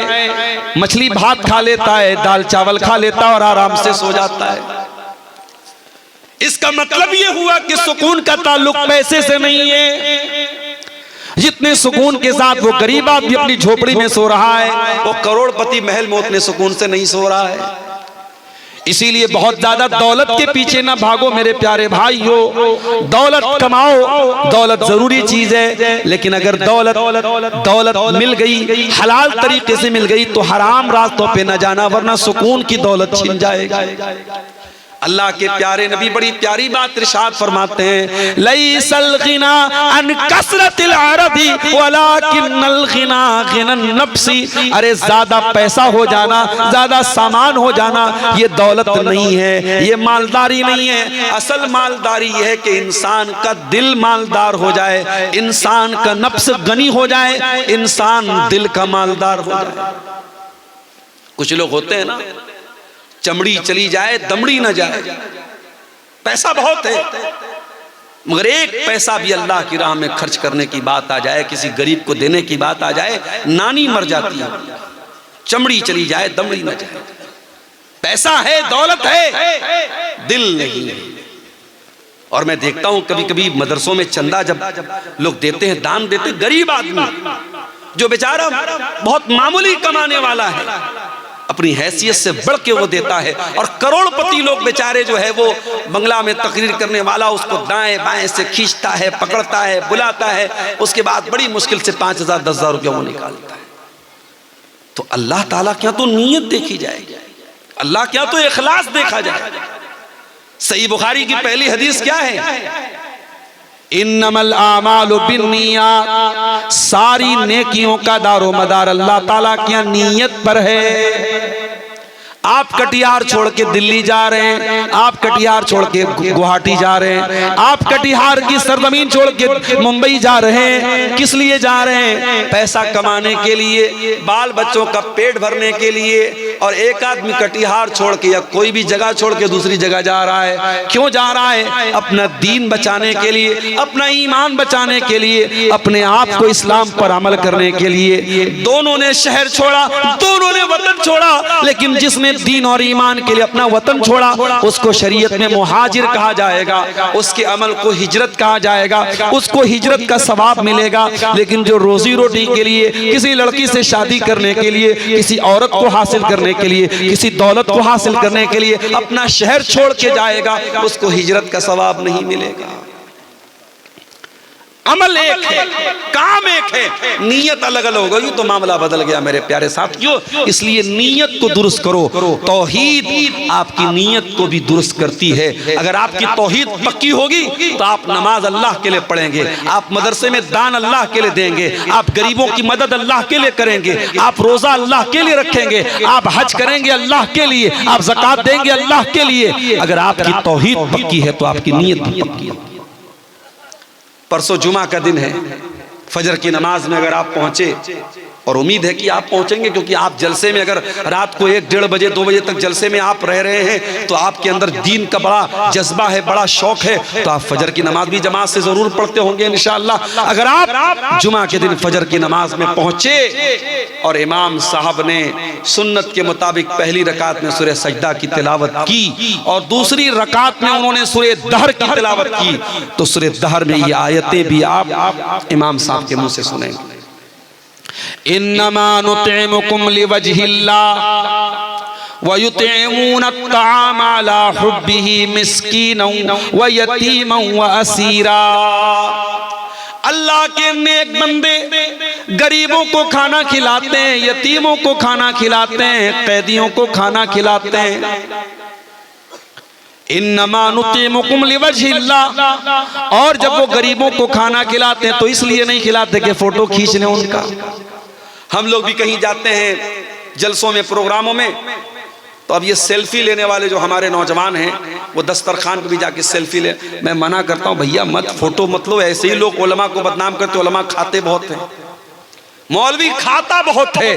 मछली भात खा लेता है, दाल चावल खा लेता है और आराम से सो जाता है। इसका मतलब यह हुआ कि सुकून का ताल्लुक पैसे से नहीं है। जितने सुकून के साथ वो गरीब आदमी अपनी झोपड़ी में सो रहा है, वो करोड़पति महल में उतने सुकून से नहीं सो रहा है। इसीलिए बहुत ज्यादा दौलत के पीछे ना भागो मेरे प्यारे भाइयों। दौलत कमाओ, दौलत जरूरी चीज है, लेकिन अगर दौलत मिल गई, हलाल तरीके से मिल गई, तो हराम रास्तों पे न जाना, वरना सुकून की दौलत छिन जाएगी। अल्लाह के प्यारे नबी बड़ी प्यारी बात इरशाद फरमाते हैं, लैसल गिना अन कसरतिल अरदी वलाकिन्नल गिना गिनन नफ्सी। अरे ज्यादा पैसा हो जाना, ज्यादा सामान हो जाना, ये दौलत नहीं है, ये मालदारी नहीं है। असल मालदारी है कि इंसान का दिल मालदार हो जाए, इंसान का नफ्स गनी हो जाए, इंसान दिल का मालदार हो जाए। कुछ लोग होते हैं ना, चमड़ी चली जाए दमड़ी ना जाए, पैसा बहुत है मगर एक पैसा भी अल्लाह की राह में खर्च करने की बात आ जाए, किसी गरीब को देने की बात आ जाए, नानी मर जाती है। चमड़ी चली जाए दमड़ी ना जाए। पैसा है, दौलत है, दिल नहीं है। और मैं देखता हूं कभी कभी मदरसों में चंदा जब लोग देते हैं, दान देते, गरीब आदमी जो बेचारा बहुत मामूली कमाने वाला है, अपनी हैसियत से बढ़ के वो देता है। और करोड़पति लोग बेचारे जो है वो बंगला में तकरीर करने वाला उसको दाएं बाएं से खींचता है, पकड़ता है, बुलाता है, उसके बाद बड़ी मुश्किल से 5,000 10,000 रुपया वो निकालता है। तो अल्लाह ताला क्या तो नीयत देखी जाएगी, अल्लाह क्या तो इखलास देखा जाए। सही बुखारी की पहली हदीस क्या है? इन्नमल आमालु बिन्नियात, सारी नेकियों का दारो मदार अल्लाह ताला की नीयत पर है। आप कटिहार छोड़ के दिल्ली जा रहे हैं, आप कटिहार छोड़ के गुवाहाटी जा रहे हैं, आप कटिहार की सरजमीन छोड़ के मुंबई जा रहे हैं, किस लिए जा रहे हैं? पैसा कमाने के लिए, बाल बच्चों का पेट भरने के लिए। और एक आदमी कटिहार छोड़ के या कोई भी जगह छोड़ के दूसरी जगह जा रहा है, क्यों जा रहा है? अपना दीन बचाने के लिए, अपना ईमान बचाने के लिए, अपने आप को इस्लाम पर अमल करने के लिए। दोनों ने शहर छोड़ा, दोनों ने वतन छोड़ा, लेकिन जिसने दीन और ईमान के लिए अपना वतन छोड़ा, उसको शरीयत में मुहाजिर कहा जाएगा, उसके अमल को हिजरत कहा जाएगा, उसको हिजरत का सवाब मिलेगा। लेकिन जो रोजी रोटी के लिए, किसी लड़की से शादी करने के लिए, किसी औरत को हासिल करने के लिए, किसी दौलत को हासिल करने के लिए अपना शहर छोड़ के जाएगा, उसको हिजरत का सवाब नहीं मिलेगा। अमल एक है, काम एक है, नीयत अलग अलग हो गई तो मामला बदल गया मेरे प्यारे साथियों। इसलिए नीयत को दुरुस्त करो। तौहीद आपकी नीयत को भी दुरुस्त करती है। अगर आपकी तौहीद पक्की होगी तो आप नमाज अल्लाह के लिए पढ़ेंगे, आप मदरसे में दान अल्लाह के लिए देंगे, आप गरीबों की मदद अल्लाह के लिए करेंगे, आप रोजा अल्लाह के लिए रखेंगे, आप हज करेंगे अल्लाह के लिए, आप ज़कात देंगे अल्लाह के लिए। अगर आपकी तौहीद पक्की है तो आपकी नीयत भी पक्की है। परसों जुमा का दिन है, फजर की नमाज में अगर आप पहुंचे, और उम्मीद है कि आप पहुंचेंगे, क्योंकि आप जलसे में अगर रात को 1, 1:30 बजे 2 बजे तक जलसे में आप रह रहे हैं तो आपके अंदर दीन का बड़ा जज्बा है, बड़ा शौक है, तो आप फजर की नमाज भी जमात से जरूर पढ़ते होंगे इंशाअल्लाह। अगर आप जुमा के दिन फजर की नमाज में पहुंचे और इमाम साहब ने सुन्नत के मुताबिक पहली रकात में सूरह सजदा की तिलावत की और दूसरी रकात में उन्होंने सूरह दहर की तिलावत की, तो सूरह दहर में ये आयतें भी आप इमाम साहब के मुंह से सुनेंगे। इन्नमा नुतिमुकुम लिवजहिल्लाह व युतिमून अत्ताम अला हुब्बिही मिस्कीनन व यतीमन व असीरा। अल्लाह के नेक बंदे गरीबों को खाना खिलाते हैं, यतीमों को खाना खिलाते हैं, कैदियों को खाना खिलाते हैं। इन्नमा नुतिमुकुम लिवजहिल्लाह। और जब वो गरीबों को खाना खिलाते हैं तो इसलिए नहीं खिलाते कि फोटो खींच लें उनका। हम लोग भी कहीं जाते हैं जलसों में, प्रोग्रामों में, तो अब ये सेल्फी लेने वाले जो हमारे नौजवान हैं वो दस्तरखान पे भी जाके सेल्फी ले। मैं मना करता हूँ, भैया मत फोटो मत लो। ऐसे ही लोग उलमा को बदनाम करते, उलमा खाते बहुत हैं, मौलवी खाता बहुत है।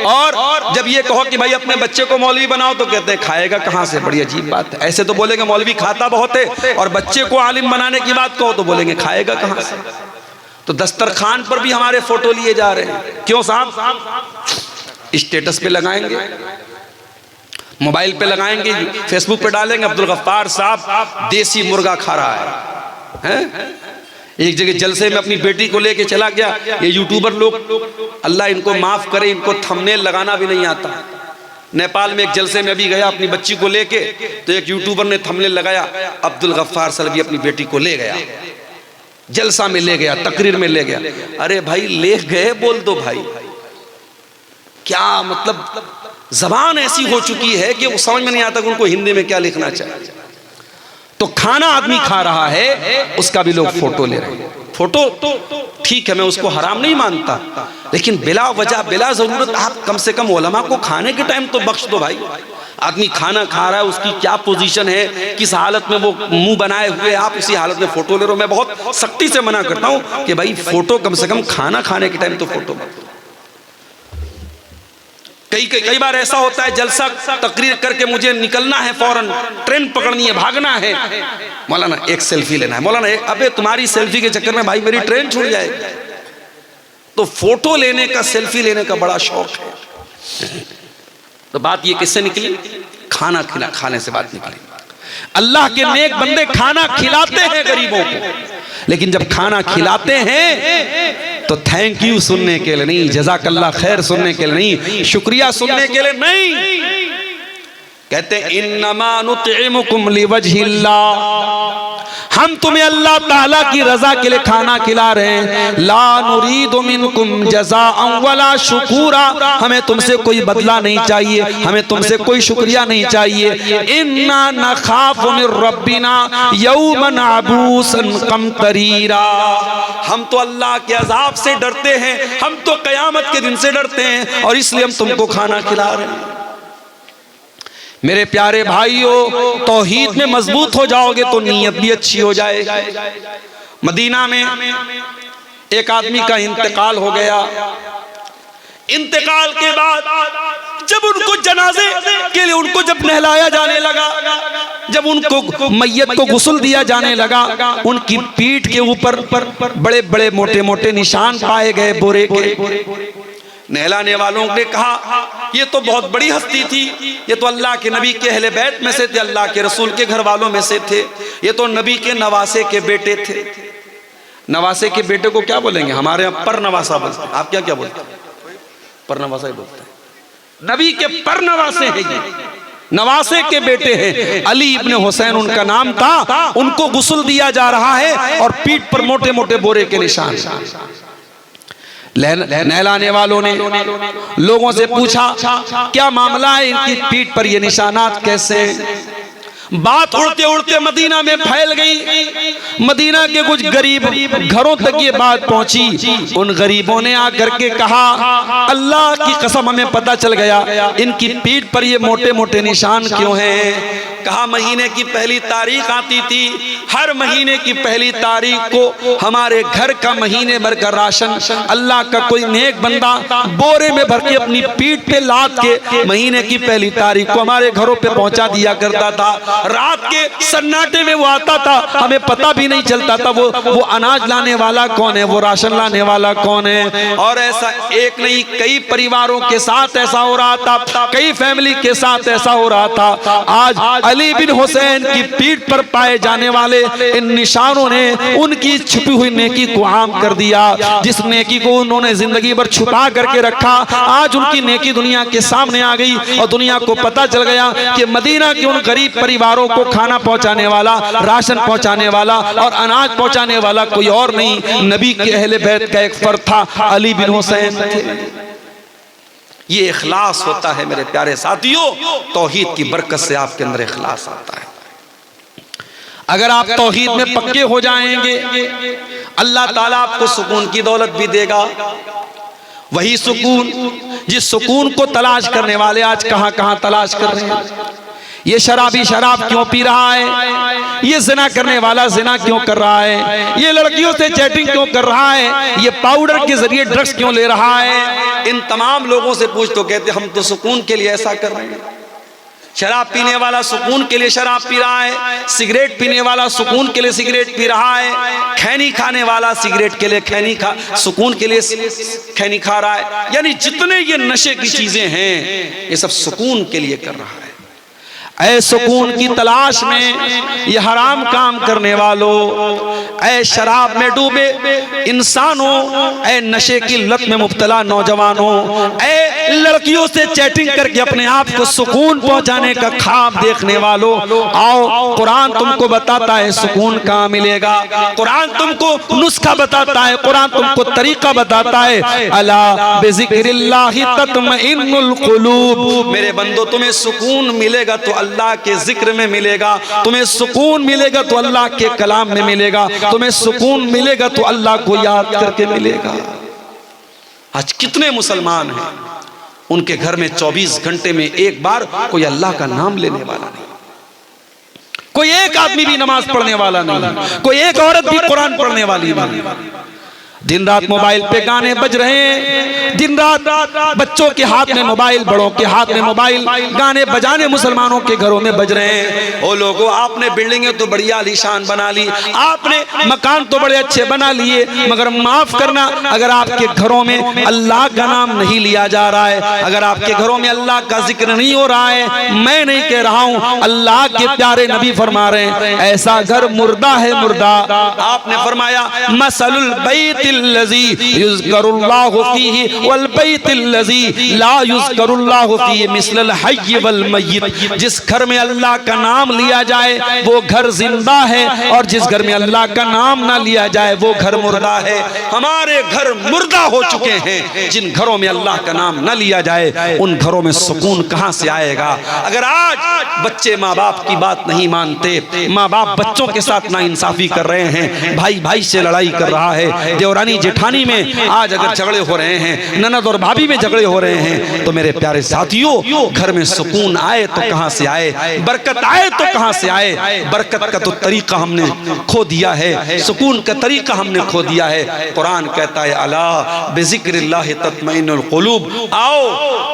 और जब ये कहो कि भाई अपने बच्चे को मौलवी बनाओ तो कहते हैं खाएगा कहाँ से। बड़ी अजीब बात है। ऐसे तो बोलेंगे मौलवी खाता बहुत है, और बच्चे को आलिम बनाने की बात कहो तो बोलेंगे खाएगा कहाँ से। तो दस्तरखान पर भी हमारे फोटो लिए जा रहे हैं। क्यों साहब? स्टेटस पे लगाएंगे, मोबाइल पे लगाएंगे, फेसबुक पे डालेंगे, अब्दुल गफ्फार साहब देसी मुर्गा खा रहा है। एक जगह जलसे में अपनी बेटी को लेके चला गया। ये यूट्यूबर लोग, अल्लाह इनको माफ करे, इनको थंबनेल लगाना भी नहीं आता। नेपाल में एक जलसे में अभी गया अपनी बच्ची को लेके, तो एक यूट्यूबर ने थंबनेल लगाया, अब्दुल गफ्फार सलवी अपनी बेटी को ले गया, जलसा में ले गया, तकरीर में ले गया। अरे भाई ले गए बोल दो भाई, क्या मतलब जबान ऐसी हो चुकी है कि वो समझ में नहीं आता कि उनको हिंदी में क्या लिखना चाहिए। तो खाना आदमी खा रहा है, उसका भी लोग फोटो ले रहे हैं। फोटो ठीक है, मैं उसको हराम नहीं मानता, लेकिन बिला वजह बिला जरूरत आप कम से कम उलमा को खाने के टाइम तो बख्श दो भाई। आदमी खाना खा रहा है, उसकी क्या पोजीशन है, किस हालत में वो मुंह बनाए हुए, आप उसी हालत में फोटो ले रहे हो। मैं बहुत सख्ती से मना करता हूं कि भाई फोटो कम से कम खाना खाने के टाइम तो फोटो मत दो। कई बार ऐसा होता है, जलसा तकरीर करके मुझे निकलना है, फौरन ट्रेन पकड़नी है, भागना है, मौलाना एक सेल्फी लेना है। मौलाना अबे तुम्हारी सेल्फी के चक्कर में भाई मेरी ट्रेन छूट जाएगी। तो फोटो लेने का, सेल्फी लेने का बड़ा शौक है। तो बात ये किससे निकली? खाने से बात निकली। अल्लाह के नेक बंदे खाना खिलाते हैं गरीबों को, लेकिन जब खाना खिलाते हैं तो थैंक यू सुनने के लिए नहीं, जज़ाकल्लाह खैर सुनने के लिए नहीं, शुक्रिया सुनने के लिए नहीं। कहते हैं इन्नमा नुतिमुकुम लिवजहिल्लाह, हम तुम्हें अल्लाह ताला की रजा के लिए खाना खिला रहे हैं। ला नुरीदु मिनकुम जज़ाअन वला शुकूरा, हमें तुमसे कोई बदला नहीं चाहिए, हमें तुमसे कोई शुक्रिया नहीं चाहिए। इन्ना नखाफु मिर रब्बिना यौमन अबूसन कमतरीरा, हम तो अल्लाह के अजाब से डरते हैं, हम तो कयामत के दिन से डरते हैं, और इसलिए हम तुमको खाना खिला रहे हैं। मेरे प्यारे भाइयों, तौहीद में मजबूत हो जाओगे तो नीयत भी अच्छी हो जाएगी। मदीना में एक आदमी का इंतकाल हो गया। इंतकाल के बाद जब उनको जनाजे के लिए उनको जब नहलाया जाने लगा, जब उनको मैयत को गुस्ल दिया जाने लगा, उनकी पीठ के ऊपर बड़े बड़े मोटे मोटे निशान पाए गए बोरे के। नहलाने वालों ने कहा ये तो बहुत बड़ी हस्ती थी, ये तो अल्लाह के नबी के अहले बैत में से थे, अल्लाह के रसूल के घर वालों में से थे, ये तो नबी के नवासे के बेटे थे। नवासे के बेटे को क्या बोलेंगे? हमारे यहाँ पर नवासा बोलते हैं। आप क्या क्या बोलते हैं? पर नवासा ही बोलते हैं। नबी के पर नवासे हैं, ये नवासे के बेटे हैं। अली इब्ने हुसैन उनका नाम था। उनको गुस्ल दिया जा रहा है और पीठ पर मोटे मोटे बोरे के निशान। नहलाने वालों ने लोगों से पूछा क्या मामला है, इनकी पीठ पर ये निशानात कैसे? बात उड़ते उड़ते मदीना में फैल गई। मदीना के कुछ गरीब घरों तक ये बात पहुंची। उन गरीबों ने आकर के कहा अल्लाह की कसम हमें पता चल गया इनकी पीठ पर ये मोटे मोटे निशान क्यों हैं। कहा महीने की पहली तारीख आती थी, हर महीने की पहली तारीख को हमारे घर का महीने भर का राशन अल्लाह का कोई नेक बंदा बोरे में भर के अपनी पीठ पे लाद के महीने की पहली तारीख को हमारे घरों पे पहुंचा दिया करता था। रात के सन्नाटे में वो आता था, हमें पता भी नहीं चलता था वो अनाज लाने वाला कौन है, वो राशन लाने वाला कौन है। और ऐसा एक नहीं कई परिवारों के साथ ऐसा हो रहा था, कई फैमिली के साथ ऐसा हो रहा था। आज अली बिन हुसैन की पीठ पर पाए जाने वाले इन निशानों ने उनकी छुपी हुई नेकी को आम कर दिया। जिस नेकी को उन्होंने जिंदगी भर छुपा करके रखा, आज उनकी नेकी दुनिया के सामने आ गई और दुनिया को पता चल गया कि मदीना के उन गरीब परिवारों को खाना पहुंचाने वाला, राशन पहुंचाने वाला और अनाज पहुंचाने वाला कोई और नहीं, नबी के अहले बैत का एक फर्द था, अली बिन हुसैन थे। ये इखलास होता है मेरे प्यारे साथियों, तौहीद की बरकत से आपके अंदर इखलास आता है। अगर आप तौहीद में पक्के हो जाएंगे, अल्लाह ताला आपको सुकून की दौलत भी देगा। वही सुकून जिस सुकून को तलाश करने वाले आज कहां कहां तलाश कर रहे हैं। ये शराबी शराब क्यों पी रहा है, ये जिना करने वाला जिना क्यों कर रहा है, ये लड़कियों से चैटिंग क्यों कर रहा है, ये पाउडर के जरिए ड्रग्स क्यों ले रहा है। इन तमाम लोगों से पूछ तो कहते हम तो सुकून के लिए ऐसा कर रहे हैं। शराब पीने वाला सुकून के लिए शराब पी रहा है, सिगरेट पीने वाला सुकून के लिए सिगरेट पी रहा है, खैनी खाने वाला सिगरेट के लिए सुकून के लिए खैनी खा रहा है। यानी जितने ये नशे की चीजें हैं ये सब सुकून के लिए कर रहा है। ऐ सुकून की तलाश में ये हराम काम करने वालों, ऐ शराब में डूबे इंसानों, ऐ नशे की लत में मुब्तला नौजवानों, ऐ लड़कियों से चैटिंग करके अपने आप को सुकून पहुंचाने का ख्वाब देखने वालों, आओ कुरान तुमको बताता है सुकून कहाँ मिलेगा। कुरान तुमको नुस्खा बताता है, कुरान तुमको तरीका बताता है। अला बिज़िक्रिल्लाहि तत्मइन्नुल कुलूब। मेरे बंदो तुम्हें सुकून मिलेगा तो अल्लाह के जिक्र में मिलेगा, तुम्हें सुकून मिलेगा तो अल्लाह के कलाम में मिलेगा, तुम्हें सुकून मिलेगा तो अल्लाह को याद करके मिलेगा। आज कितने मुसलमान हैं उनके घर में 24 घंटे में एक बार कोई अल्लाह का नाम लेने वाला नहीं, कोई एक आदमी भी नमाज पढ़ने वाला नहीं, कोई एक औरत भी कुरान पढ़ने वाली नहीं। दिन रात मोबाइल पे गाने बज रहे हैं, दिन रात बच्चों के हाथ में मोबाइल, बड़ों के हाथ में मोबाइल, गाने बजाने मुसलमानों के घरों में बज रहे हैं। ओ लोगों, आपने बिल्डिंगें तो बड़ी आलीशान बना ली, आपने मकान तो बड़े अच्छे बना लिए, मगर माफ करना अगर आपके घरों में अल्लाह का नाम नहीं लिया जा रहा है, अगर आपके घरों में अल्लाह का जिक्र नहीं हो रहा है, मैं नहीं कह रहा हूं, अल्लाह के प्यारे नबी फरमा रहे हैं ऐसा घर मुर्दा है मुर्दा। आपने फरमाया मसलुल बैतिल लज़ी युज़करुल्लाहु फीही वल बैतिल लज़ी ला युज़करुल्लाहु फीही मिस्लल हय्य वल मय्यित। जिस घर में अल्लाह का नाम लिया जाए वो घर जिंदा है, और जिस घर में अल्लाह का नाम ना लिया जाए वो घर मुर्दा है। हमारे घर मुर्दा हो चुके हैं। जिन घरों में अल्लाह का नाम ना लिया जाए उन घरों में सुकून कहां से आएगा। अगर आज बच्चे माँ बाप की बात नहीं मानते, माँ बाप बच्चों के साथ नाइंसाफी कर रहे हैं, भाई भाई से लड़ाई कर रहा है, देवरानी जेठानी में आज अगर झगड़े हो रहे हैं, ननद और भाभी में झगड़े हो रहे हैं, तो मेरे प्यारे साथियों घर में सुकून आए तो कहां से आए, बरकत आए तो कहां से आए। बरकत का तो तरीका हमने खो दिया है, सुकून का तरीका हमने खो दिया है। कुरान कहता है अला बिज़िक्रिल्लाहि तत्मइन्नुल कुलूब, आओ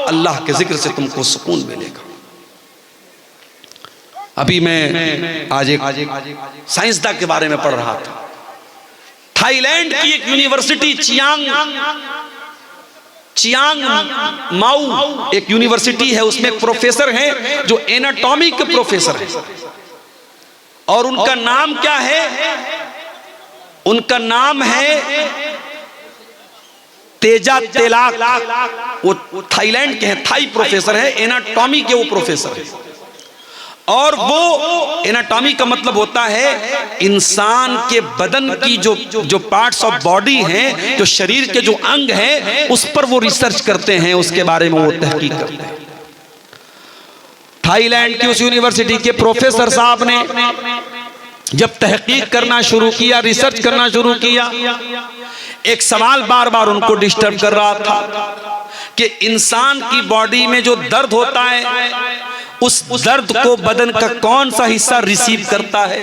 अल्लाह के जिक्र से तुमको सुकून मिलेगा। अभी मैं आज एक साइंसदान के बारे में पढ़ रहा था। थाईलैंड की एक यूनिवर्सिटी चियांग चियांग माऊ एक यूनिवर्सिटी है, उसमें एक प्रोफेसर हैं जो एनाटॉमी के प्रोफेसर हैं, और उनका नाम क्या है? उनका नाम है तेजा तेलाक। वो थाईलैंड के हैं, थाई प्रोफेसर है, एनाटॉमी के वो प्रोफेसर है। और वो एनाटॉमी का मतलब होता है इंसान के बदन की जो पार्ट्स ऑफ बॉडी हैं, जो शरीर के जो अंग हैं, उस पर वो रिसर्च करते हैं, उसके बारे में वो तहकीक करते हैं। थाईलैंड की उस यूनिवर्सिटी के प्रोफेसर साहब ने जब तहकीक करना शुरू किया, रिसर्च करना शुरू किया, एक सवाल बार बार उनको डिस्टर्ब कर रहा था कि इंसान की बॉडी में जो दर्द होता है, उस दर्द को बदन का कौन सा हिस्सा रिसीव करता है?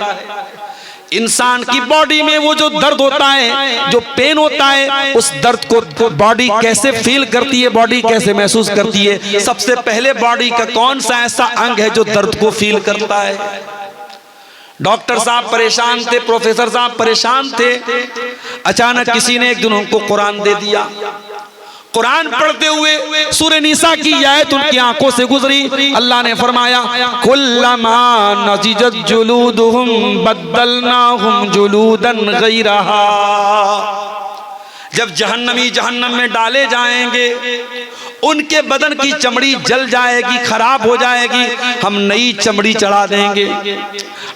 इंसान की बॉडी में वो जो दर्द होता है, जो पेन होता है, उस दर्द को बॉडी कैसे फील करती है, बॉडी कैसे महसूस करती है? सबसे पहले बॉडी का कौन सा ऐसा अंग है जो दर्द को फील करता है? डॉक्टर साहब परेशान थे, प्रोफेसर साहब परेशान थे। अचानक किसी ने एक दिन उनको कुरान दे दिया। कुरान पढ़ते हुए सूरह निसा की आयत उनकी आंखों से गुजरी। अल्लाह ने फरमाया, कुल्लमा नज़िजत जुलूदुहुम बद्दलनाहुम जुलूदन गैरहा। जब जहन्नमी जहन्नम में डाले जाएंगे, उनके बदन की चमड़ी जल जाएगी, खराब हो जाएगी, हम नई चमड़ी चढ़ा देंगे,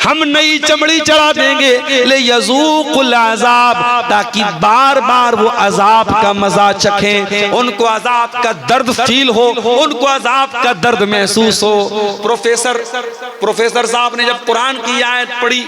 हम नई चमड़ी चढ़ा देंगे ले यज़ूक़ुल अज़ाब, ताकि बार बार वो अजाब का मजा चखें, उनको अजाब का दर्द फील हो, उनको अजाब का दर्द महसूस हो। प्रोफेसर साहब ने जब कुरान की आयत पढ़ी,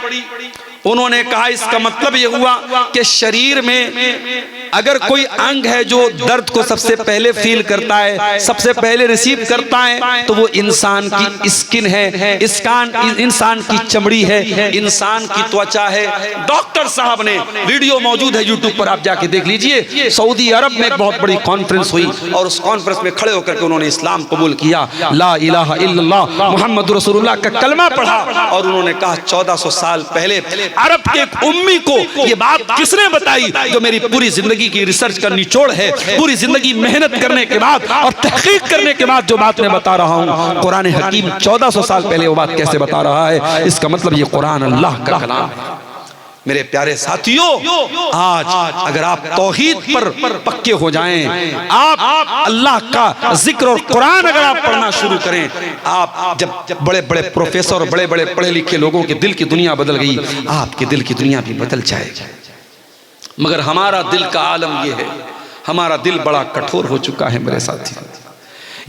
उन्होंने कहा इसका मतलब यह हुआ कि शरीर में अगर कोई अंग है जो दर्द को सबसे पहले फील करता है, सबसे पहले रिसीव करता है, तो वो इंसान की स्किन है, इंसान की चमड़ी है, इंसान की त्वचा है। डॉक्टर साहब ने, वीडियो मौजूद है यूट्यूब पर, आप जाके देख लीजिए, सऊदी अरब में एक बहुत बड़ी कॉन्फ्रेंस हुई और उस कॉन्फ्रेंस में खड़े होकर के उन्होंने इस्लाम कबूल किया, ला इलाहा इल्लल्लाह मुहम्मद रसूलुल्लाह का कलमा पढ़ा, और उन्होंने कहा 1400 साल पहले अरब के एक उम्मी को ये बात किसने बताई, जो मेरी पूरी जिंदगी की रिसर्च का निचोड़ है, पूरी जिंदगी मेहनत करने के बाद और तहकीक करने के बाद जो बात मैं बता रहा हूँ, कुरान हकीम 1400 साल पहले वो बात कैसे बता रहा है। इसका मतलब ये कुरान अल्लाह का कलाम है। मेरे प्यारे साथियों, आज अगर आप तौहीद पर पक्के हो जाएं, आप अल्लाह का जिक्र और कुरान अगर आप पढ़ना शुरू करें, आप जब बड़े बड़े प्रोफेसर और बड़े बड़े पढ़े लिखे लोगों के दिल की दुनिया बदल गई, आपके दिल की दुनिया भी बदल जाएगी। मगर हमारा दिल का आलम यह है, हमारा दिल बड़ा कठोर हो चुका है मेरे साथियों,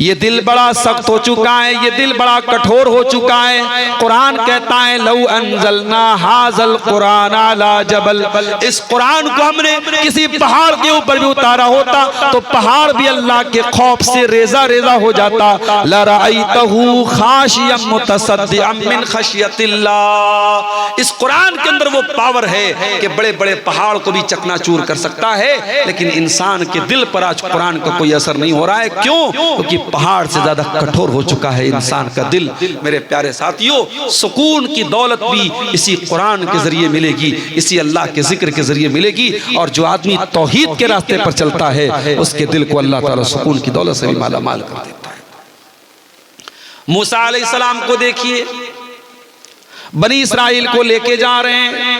ये दिल बड़ा सख्त हो चुका है, ये दिल बड़ा कठोर हो चुका है। कुरान कहता है, लौ अंजलना हाज़ल कुरान अला जबल, इस कुरान को हमने किसी पहाड़ के ऊपर भी उतारा होता तो पहाड़ भी अल्लाह के खौफ से रेजा रेजा हो जाता। लरअयतहु खाशियम मुतसद्दिअम मिन खशियतिल्लाह। इस कुरान के अंदर वो पावर है कि बड़े बड़े पहाड़ को भी चकनाचूर कर सकता है, लेकिन इंसान के दिल पर आज कुरान का कोई असर नहीं हो रहा है। क्यों? क्योंकि पहाड़ से ज्यादा कठोर हो चुका है इंसान का दिल। मेरे प्यारे साथियों, सुकून की दौलत भी इसी कुरान के जरिए मिलेगी, इसी अल्लाह के जिक्र के जरिए मिलेगी, और जो आदमी तौहीद के रास्ते पर चलता है उसके दिल को अल्लाह ताला सुकून की दौलत से भी माला माल कर देता है। मूसा अलैहिस्सलाम को देखिए, बनी इस्राइल को लेके जा रहे हैं,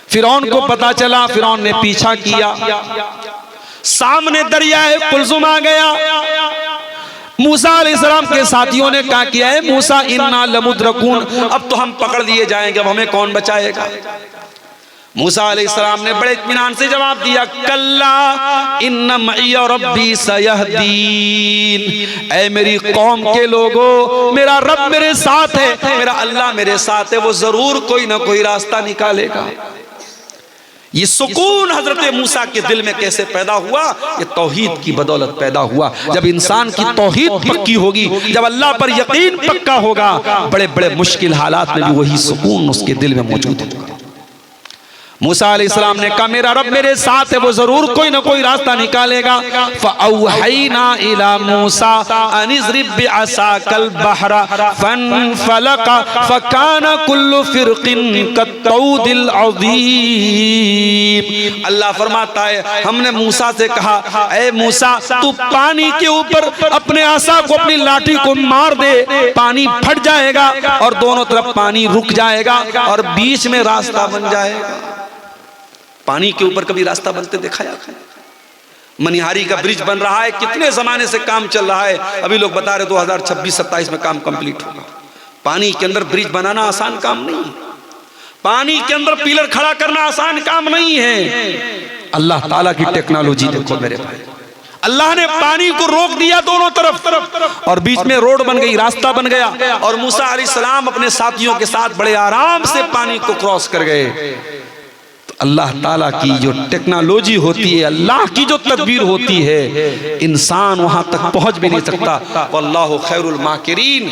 फिरौन को पता चला, फिरौन ने पीछा किया, सामने दरियाए कुलजुम आ गया। मूसा अलैहिस्सलाम के साथियों ने कहा किया है, मूसा इन्ना लमुद्रकून, अब तो हम पकड़ लिए जाएंगे, अब हमें कौन बचाएगा। मूसा अलैहिस्सलाम ने बड़े इत्मीनान से जवाब दिया, कल्ला इन्न मइया रब्बी सयहदीन, ऐ मेरी कौम के लोगों, मेरा रब मेरे साथ है, मेरा अल्लाह मेरे साथ है, वो जरूर कोई ना कोई रास्ता निकालेगा। ये सुकून हजरत मूसा के दिल में कैसे पैदा हुआ? ये तौहीद की बदौलत पैदा हुआ। जब इंसान की तौहीद पक्की होगी, जब अल्लाह पर यकीन पक्का होगा, बड़े बड़े मुश्किल हालात में भी वही सुकून उसके दिल में मौजूद होगा। मूसा अलैहिस्सलाम ने कहा मेरा रब मेरे साथ है, वो जरूर कोई ना कोई रास्ता निकालेगा। फ़अौहैना इला मूसा अन इज़रिब बिअसाकल बहरा फनफलक फकान कुल्लु फ़िरक़िन कत्तौदिल अज़ीम। अल्लाह फरमाता है हमने मूसा से कहा ऐ मूसा तू पानी के ऊपर अपने आसा को, अपनी लाठी को मार दे, पानी फट जाएगा और दोनों तरफ पानी रुक जाएगा और बीच में रास्ता बन जाएगा। पानी के ऊपर कभी रास्ता बनते देखा है? मनिहारी का ब्रिज बन रहा है, कितने जमाने से काम चल रहा है, अभी लोग बता रहे 2026-27 में काम कंप्लीट होगा। पानी के अंदर ब्रिज बनाना आसान काम नहीं है, पानी के अंदर पिलर खड़ा करना आसान काम नहीं है। अल्लाह ताला की टेक्नोलॉजी देखो मेरे भाई, अल्लाह ने पानी को रोक दिया दोनों तरफ और बीच में रोड बन गई, रास्ता बन गया और मूसा अलैहिस्सलाम अपने साथियों के साथ बड़े आराम से पानी को क्रॉस कर गए। अल्लाह ताला की जो टेक्नोलॉजी होती है, अल्लाह की जो तदबीर होती है, इंसान वहां तक पहुंच भी नहीं सकता। वल्लाहु खैरुल माकिरीन।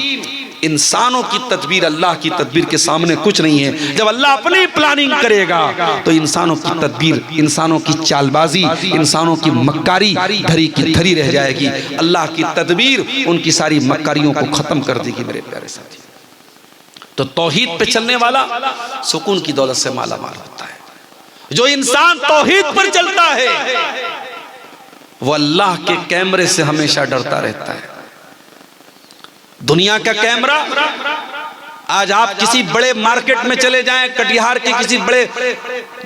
इंसानों की तदबीर अल्लाह की तदबीर के सामने कुछ नहीं है। जब अल्लाह अपनी प्लानिंग करेगा तो इंसानों की तदबीर, इंसानों की चालबाजी, इंसानों की मक्कारी धरी की धरी रह जाएगी। अल्लाह की तदबीर उनकी सारी मक्कारियों को खत्म कर देगी मेरे प्यारे साथी। तो तौहीद पे चलने वाला सुकून की दौलत से माला माल होता है। जो इंसान तौहीद पर चलता है वो अल्लाह के कैमरे से हमेशा डरता रहता है। दुनिया का कैमरा, आज आप किसी बड़े मार्केट में चले जाएं, कटिहार के किसी बड़े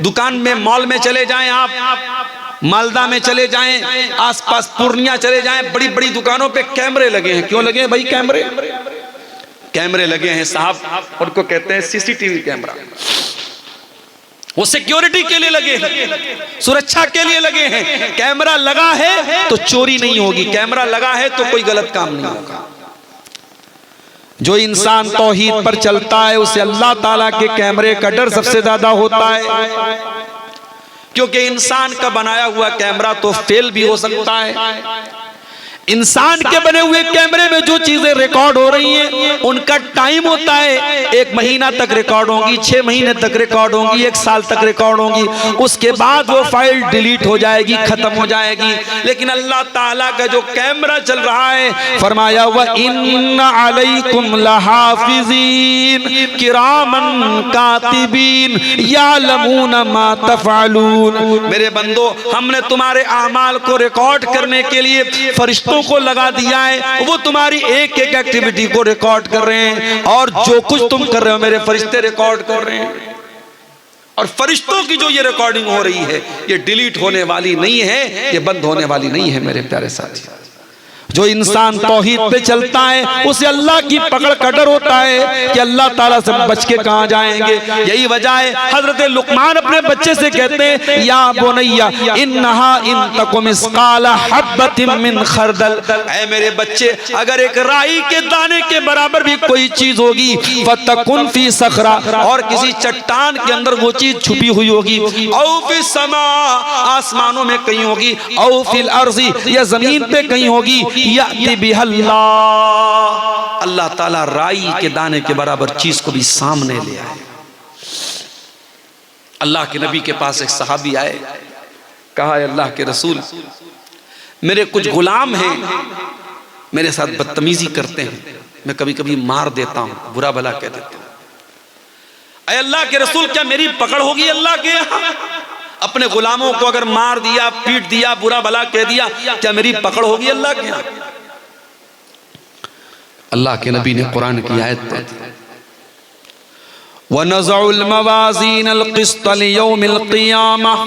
दुकान में, मॉल में चले जाएं, आप मालदा में चले जाएं, आसपास पूर्णिया चले जाएं, बड़ी बड़ी दुकानों पे कैमरे लगे हैं। क्यों लगे हैं भाई? कैमरे लगे हैं साहब, उनको कहते हैं सीसीटीवी कैमरा। वो सिक्योरिटी के लिए लगे हैं, सुरक्षा के लिए लगे हैं। कैमरा लगा है तो चोरी नहीं होगी, कैमरा लगा है तो कोई गलत काम नहीं होगा। जो इंसान तौहीद पर चलता है उसे अल्लाह ताला के कैमरे का डर सबसे ज्यादा होता है, क्योंकि इंसान का बनाया हुआ कैमरा तो फेल भी हो सकता है। इंसान के बने हुए कैमरे में जो चीजें रिकॉर्ड हो रही हैं उनका टाइम होता है, 1 महीना तक रिकॉर्ड होंगी, 6 महीने तक रिकॉर्ड होंगी, 1 साल तक रिकॉर्ड होंगी, उसके बाद वो फाइल डिलीट हो जाएगी, खत्म हो जाएगी। लेकिन अल्लाह ताला का जो कैमरा चल रहा है, फरमाया व इन्ना अलैकुम लहाफिज़ीन किरामन कातिबीन यालमूना मा तफअलून। मेरे बंदो, हमने तुम्हारे आमाल को रिकॉर्ड करने के लिए फरिश्तों को लगा दिया है, वो तुम्हारी एक एक एक्टिविटी को रिकॉर्ड कर रहे हैं और जो कुछ तुम कर रहे हो मेरे फरिश्ते रिकॉर्ड कर रहे हैं। और फरिश्तों की जो ये रिकॉर्डिंग हो रही है ये डिलीट होने वाली नहीं है, ये बंद होने वाली नहीं है मेरे प्यारे साथी। जो इंसान तौहीद पे चलता है उसे अल्लाह की पकड़ का डर होता है कि अल्लाह ताला से बच के कहां जाएंगे। यही वजह है हजरत लुकमान अपने बच्चे से कहते हैं या बुनैया इन्नहा इन तकुम मिस्काला हब्बतिन मिन खरदल, ऐ मेरे बच्चे अगर एक राई के दाने के बराबर भी कोई चीज होगी, फतकुन फी सखरा, और किसी चट्टान के अंदर वो चीज छुपी हुई होगी, औ फी समा, आसमानों में कहीं होगी, औ फिल अर्ज़ी, या जमीन पे कहीं होगी, अल्लाह ताला राई के दाने के बराबर चीज को भी सामने ले आए। अल्लाह के नबी के पास एक सहाबी आए, कहा अल्लाह के रसूल मेरे कुछ गुलाम हैं, मेरे साथ बदतमीजी करते हैं, मैं कभी कभी मार देता हूं, बुरा भला कह देता हूं। अरे अल्लाह के रसूल क्या मेरी पकड़ होगी अल्लाह के यहाँ? अपने गुलामों को अगर मार दिया, पीट दिया, बुरा भला कह दिया, क्या मेरी पकड़ होगी अल्लाह के यहाँ? अल्लाह के नबी ने कुरान की आयत पढ़ी, वनज़उल मवाज़ीनल क़िस्त लियौमिल क़ियामह,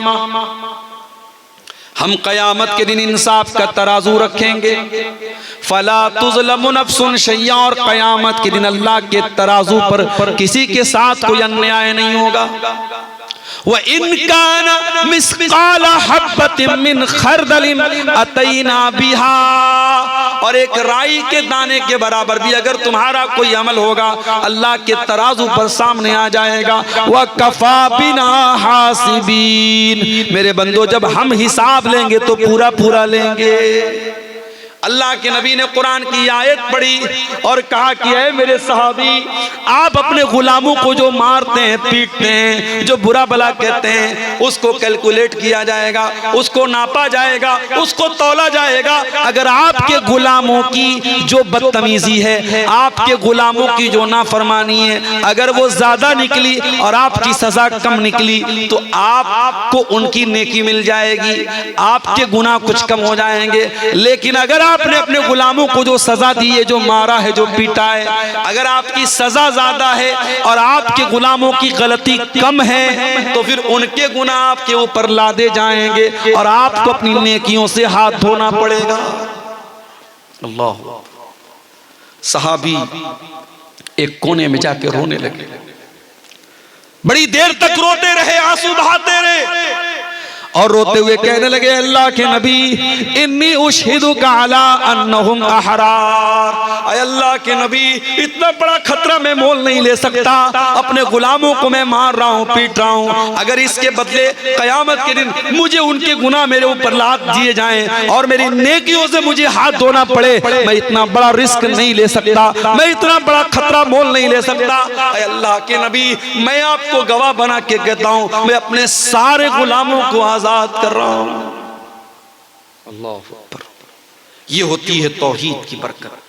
हम क़यामत के दिन इंसाफ का तराजू रखेंगे, फला तुज़लमु नफ्सुन शैया, और क़यामत के दिन अल्लाह के तराजू पर किसी के साथ कोई अन्याय नहीं होगा। व इनकान मिस्काला हब्बतिन मिन खरदलिन अतैना बिहा, और एक राई के दाने के बराबर भी अगर तुम्हारा कोई अमल होगा अल्लाह के तराजू पर सामने आ जाएगा। व कफा बिना हासिबीन, मेरे बंदो जब हम हिसाब लेंगे तो पूरा पूरा लेंगे। अल्लाह के नबी ने कुरान की आयत पढ़ी और कहा कि ऐ मेरे सहाबी, आप अपने गुलामों को जो मारते हैं, पीटते हैं, जो बुरा भला कहते हैं, उसको कैलकुलेट किया जाएगा, उसको नापा जाएगा, उसको तौला जाएगा। अगर आपके गुलामों की जो बदतमीजी है, आपके गुलामों की जो नाफरमानी है, अगर वो ज्यादा निकली और आपकी सजा कम निकली तो आपको उनकी नेकी मिल जाएगी, आपके गुनाह कुछ कम हो जाएंगे। लेकिन अगर आपने अपने गुलामों को जो सजा दी है, जो मारा है, जो पीटा है, अगर आपकी सजा ज्यादा है और आपके गुलामों की गलती कम है तो फिर उनके गुनाह आपके ऊपर लादे जाएंगे और आपको अपनी नेकियों से हाथ धोना पड़ेगा। अल्लाह। सहाबी एक कोने में जाके रोने लगे, बड़ी देर तक रोते रहे, आंसू बहाते रहे और रोते हुए कहने लगे, अल्लाह के नबी, इन्नी उशहिदुका अला अन्नहुम अहरार। अल्लाह के नबी, इतना बड़ा खतरा मैं मोल नहीं ले सकता, अपने गुलामों को मैं मार रहा हूँ, पीट रहा हूँ, अगर इसके बदले कयामत के दिन मुझे उनके गुनाह मेरे ऊपर लाद दिए जाएं और मेरी नेकियों से मुझे हाथ धोना पड़े, मैं इतना बड़ा रिस्क नहीं ले सकता, मैं इतना बड़ा खतरा मोल नहीं ले सकता। अल्लाह के नबी, मैं आपको गवाह बना के कहता हूँ, मैं अपने सारे गुलामों को आजाद कर रहा हूं। अल्लाह अकबर। ये होती है तौहीद की बरकत।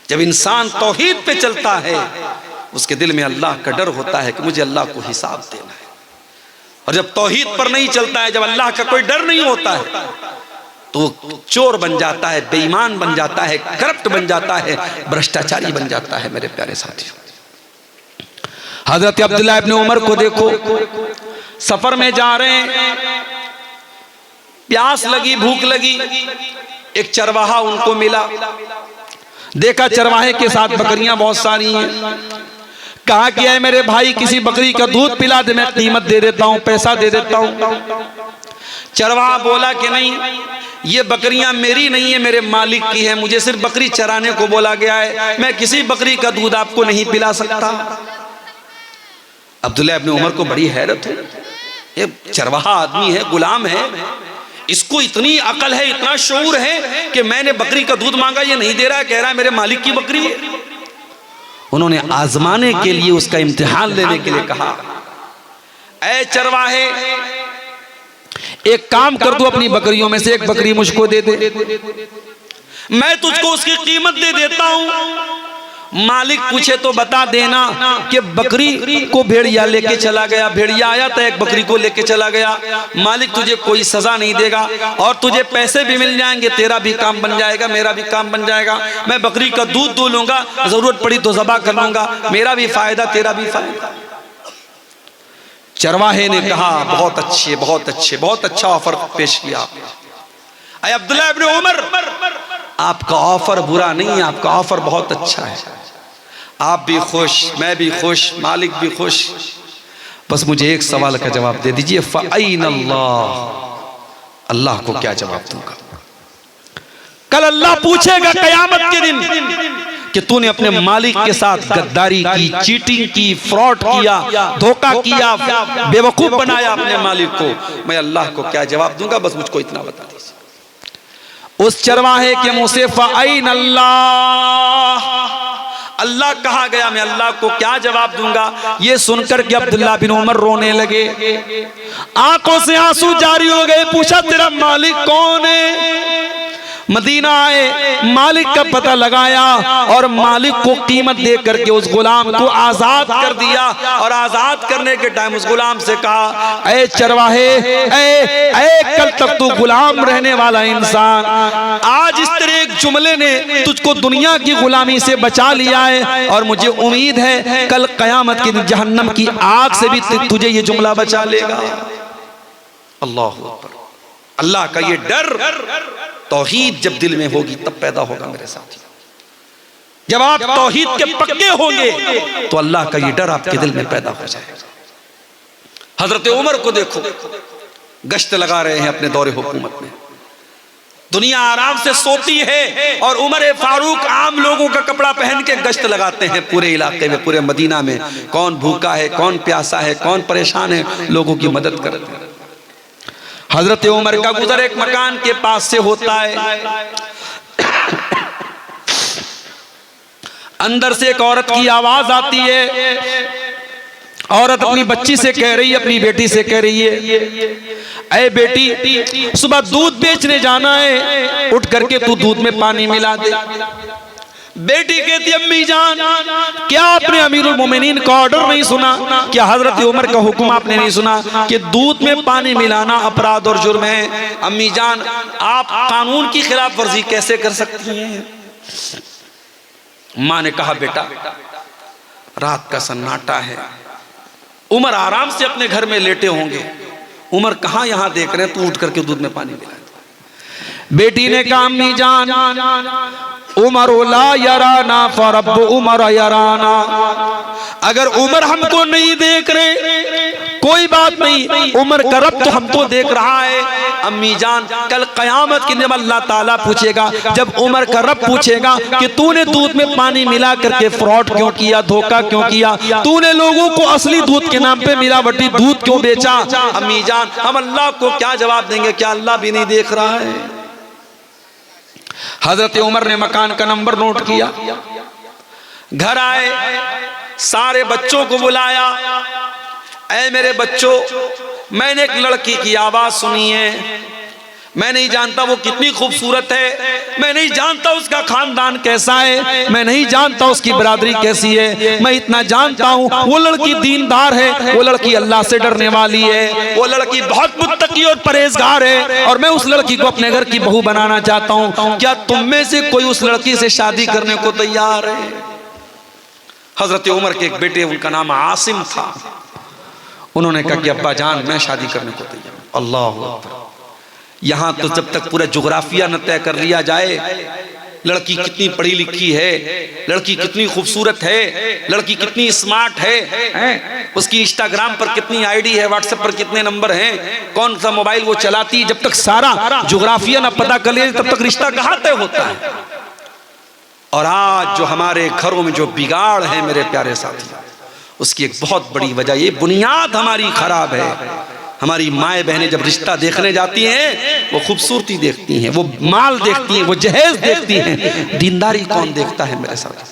जब इंसान तौहीद पे चलता है, उसके दिल में अल्लाह का डर होता है कि मुझे अल्लाह को हिसाब देना है। और जब तौहीद पर नहीं चलता है, जब अल्लाह का कोई डर नहीं होता है, तो चोर बन जाता है, बेईमान बन जाता है, करप्ट बन जाता है, भ्रष्टाचारी बन जाता है। मेरे प्यारे साथियों, हजरत अब्दुल्लाह इब्न उमर को देखो, सफर में जा रहे हैं, प्यास लगी, भूख लगी, एक चरवाहा उनको मिला, देखा चरवाहे के साथ बकरियां बहुत सारी हैं, कहा कि है मेरे भाई, किसी बकरी का दूध पिला दे, मैं कीमत दे देता हूं, पैसा दे देता हूं। चरवाहा बोला कि नहीं, ये बकरियां मेरी नहीं है, मेरे मालिक की है, मुझे सिर्फ बकरी चराने को बोला गया है, मैं किसी बकरी का दूध आपको नहीं पिला सकता। अब्दुल्लाह इब्न उमर को बड़ी हैरत है, ये चरवाहा आदमी है, गुलाम है, इसको इतनी अकल है, इतना शऊर है कि मैंने बकरी का दूध मांगा, ये नहीं दे रहा है, कह रहा है मेरे मालिक की बकरी है। उन्होंने आजमाने के लिए, उसका इम्तिहान लेने के लिए कहा, ऐ चरवाहे, एक काम कर दो, अपनी बकरियों में से एक बकरी मुझको दे दे, मैं तुझको उसकी कीमत दे देता हूं। मालिक पूछे तो बता देना कि बकरी को भेड़िया लेके चला गया, भेड़िया आया तो एक बकरी को लेके चला गया, मालिक तुझे कोई सजा नहीं देगा और तुझे पैसे भी मिल जाएंगे, तेरा भी काम बन जाएगा, मेरा भी काम बन जाएगा, मैं बकरी का दूध दो लूंगा, जरूरत पड़ी तो ज़बा कर लूंगा, मेरा भी फायदा, तेरा भी फायदा। चरवाहे ने कहा, बहुत अच्छे, बहुत अच्छे, बहुत अच्छा ऑफर पेश किया आपने। अब्दुल्लाह इब्न उमर, आपका ऑफर बुरा नहीं है, आपका ऑफर बहुत अच्छा है, आप भी खुश, मैं भी खुश, मालिक भी खुश, बस मुझे एक सवाल का जवाब दे दीजिए, फ़अैन अल्लाह, अल्लाह को क्या जवाब दूंगा? कल अल्लाह पूछेगा कयामत के दिन कि तूने अपने मालिक के साथ गद्दारी की, चीटिंग की, फ्रॉड किया, धोखा किया, बेवकूफ बनाया अपने मालिक को, मैं अल्लाह को क्या जवाब दूंगा? बस मुझको इतना बता दीजिए। उस चरवाहे के मुंह से फ़अैन अल्लाह, अल्लाह कहा गया, मैं अल्लाह को क्या जवाब दूंगा? ये सुनकर के अब्दुल्लाह बिन उमर रोने लगे, आंखों से आंसू जारी हो गए। पूछा तेरा मालिक कौन है? मदीना आए, मालिक का पता लगाया और मालिक को कीमत दे करके उस गुलाम को आजाद कर दिया। और आजाद करने के टाइम उस गुलाम से कहा, ऐ चरवाहे, ऐ कल तक तू गुलाम रहने वाला इंसान, आज इस तरह एक जुमले ने तुझको दुनिया की गुलामी से बचा लिया है और मुझे उम्मीद है कल कयामत के दिन जहन्नम की आग से भी तुझे ये जुमला बचा लेगा। अल्लाह अकबर। अल्लाह का ये डर, तौहीद जब दिल में होगी तब पैदा होगा मेरे साथी। जब आप तौहीद के पक्के होंगे तो अल्लाह का ये डर आपके दिल में पैदा हो जाएगा। हजरत उमर को देखो, गश्त लगा रहे हैं अपने दौरे हुकूमत में, दुनिया आराम से सोती है और उमर फारूक आम लोगों का कपड़ा पहन के गश्त लगाते हैं पूरे इलाके में, पूरे मदीना में। कौन भूखा है, कौन प्यासा है, कौन परेशान है, लोगों की मदद करते हैं। हजरत उमर का गुजर एक मकान के पास से होता है, अंदर से एक औरत की आवाज आती है। औरत अपनी बच्ची से कह रही है, अपनी बेटी से कह रही है, ऐ बेटी सुबह दूध बेचने जाना है, उठ करके तू दूध में पानी मिला दे। बेटी कहती अम्मी जान, क्या आपने अमीरुल मोमिनीन का ऑर्डर नहीं सुना? क्या हजरत उमर का हुक्म आपने नहीं सुना कि दूध में पानी मिलाना अपराध और जुर्म है? अम्मी जान, आप कानून की खिलाफ वर्जी कैसे कर सकती हैं? मां ने कहा बेटा, रात का सन्नाटा है, उमर आराम से अपने घर में लेटे होंगे, उमर कहां यहां देख रहे हैं, तू उठ करके दूध में पानी मिला दे। बेटी ने कहा अम्मी जान, उमर ला यराना फरब उमर यराना, अगर उमर हमको नहीं देख रहे कोई बात नहीं, उमर का रब तो हमको देख रहा है। अम्मी जान, कल कयामत के दिन अल्लाह ताला पूछेगा, जब उमर का रब पूछेगा कि तूने दूध में पानी मिला करके फ्रॉड क्यों किया, धोखा क्यों किया, तूने लोगों को असली दूध के नाम पे मिलावटी दूध क्यों बेचा? अम्मी जान, हम अल्लाह को क्या जवाब देंगे? क्या अल्लाह भी नहीं देख रहा है? हजरत उमर ने मकान का नंबर नोट किया, घर आए, सारे बच्चों को बुलाया, ऐ मेरे बच्चों, मैंने एक लड़की की आवाज सुनी है, मैं नहीं जानता वो कितनी खूबसूरत है, मैं नहीं जानता उसका खानदान कैसा है, मैं नहीं जानता उसकी बिरादरी कैसी है, मैं इतना जानता हूँ वो लड़की दीनदार है, वो लड़की अल्लाह से डरने वाली है, वो लड़की बहुत मुत्तकी और परहेजगार है, और मैं उस लड़की को अपने घर की बहू बनाना चाहता हूँ। क्या तुम में से कोई उस लड़की से शादी करने को तैयार है? हजरत उमर के एक बेटे, उनका नाम आसिम था, उन्होंने कहा कि अब्बा जान, मैं शादी करने को तैयार हूं। अल्लाह अकबर। यहां तो जब तक पूरा जोग्राफिया न तय कर लिया जाए, लड़की कितनी पढ़ी लिखी है, लड़की कितनी खूबसूरत है, लड़की कितनी स्मार्ट है, उसकी इंस्टाग्राम पर कितनी आईडी है, व्हाट्सएप पर कितने नंबर हैं, कौन सा मोबाइल वो चलाती, जब तक सारा जोग्राफिया न पता कर लिया तब तक रिश्ता कहां तय होता है। और आज जो हमारे घरों में जो बिगाड़ है मेरे प्यारे साथी, उसकी एक बहुत बड़ी वजह, ये बुनियाद हमारी खराब है। हमारी माएँ बहनें जब रिश्ता देखने जाती हैं, वो खूबसूरती देखती हैं, वो माल देखती हैं, वो जहेज देखती हैं, दीनदारी कौन देखता है मेरे साथ?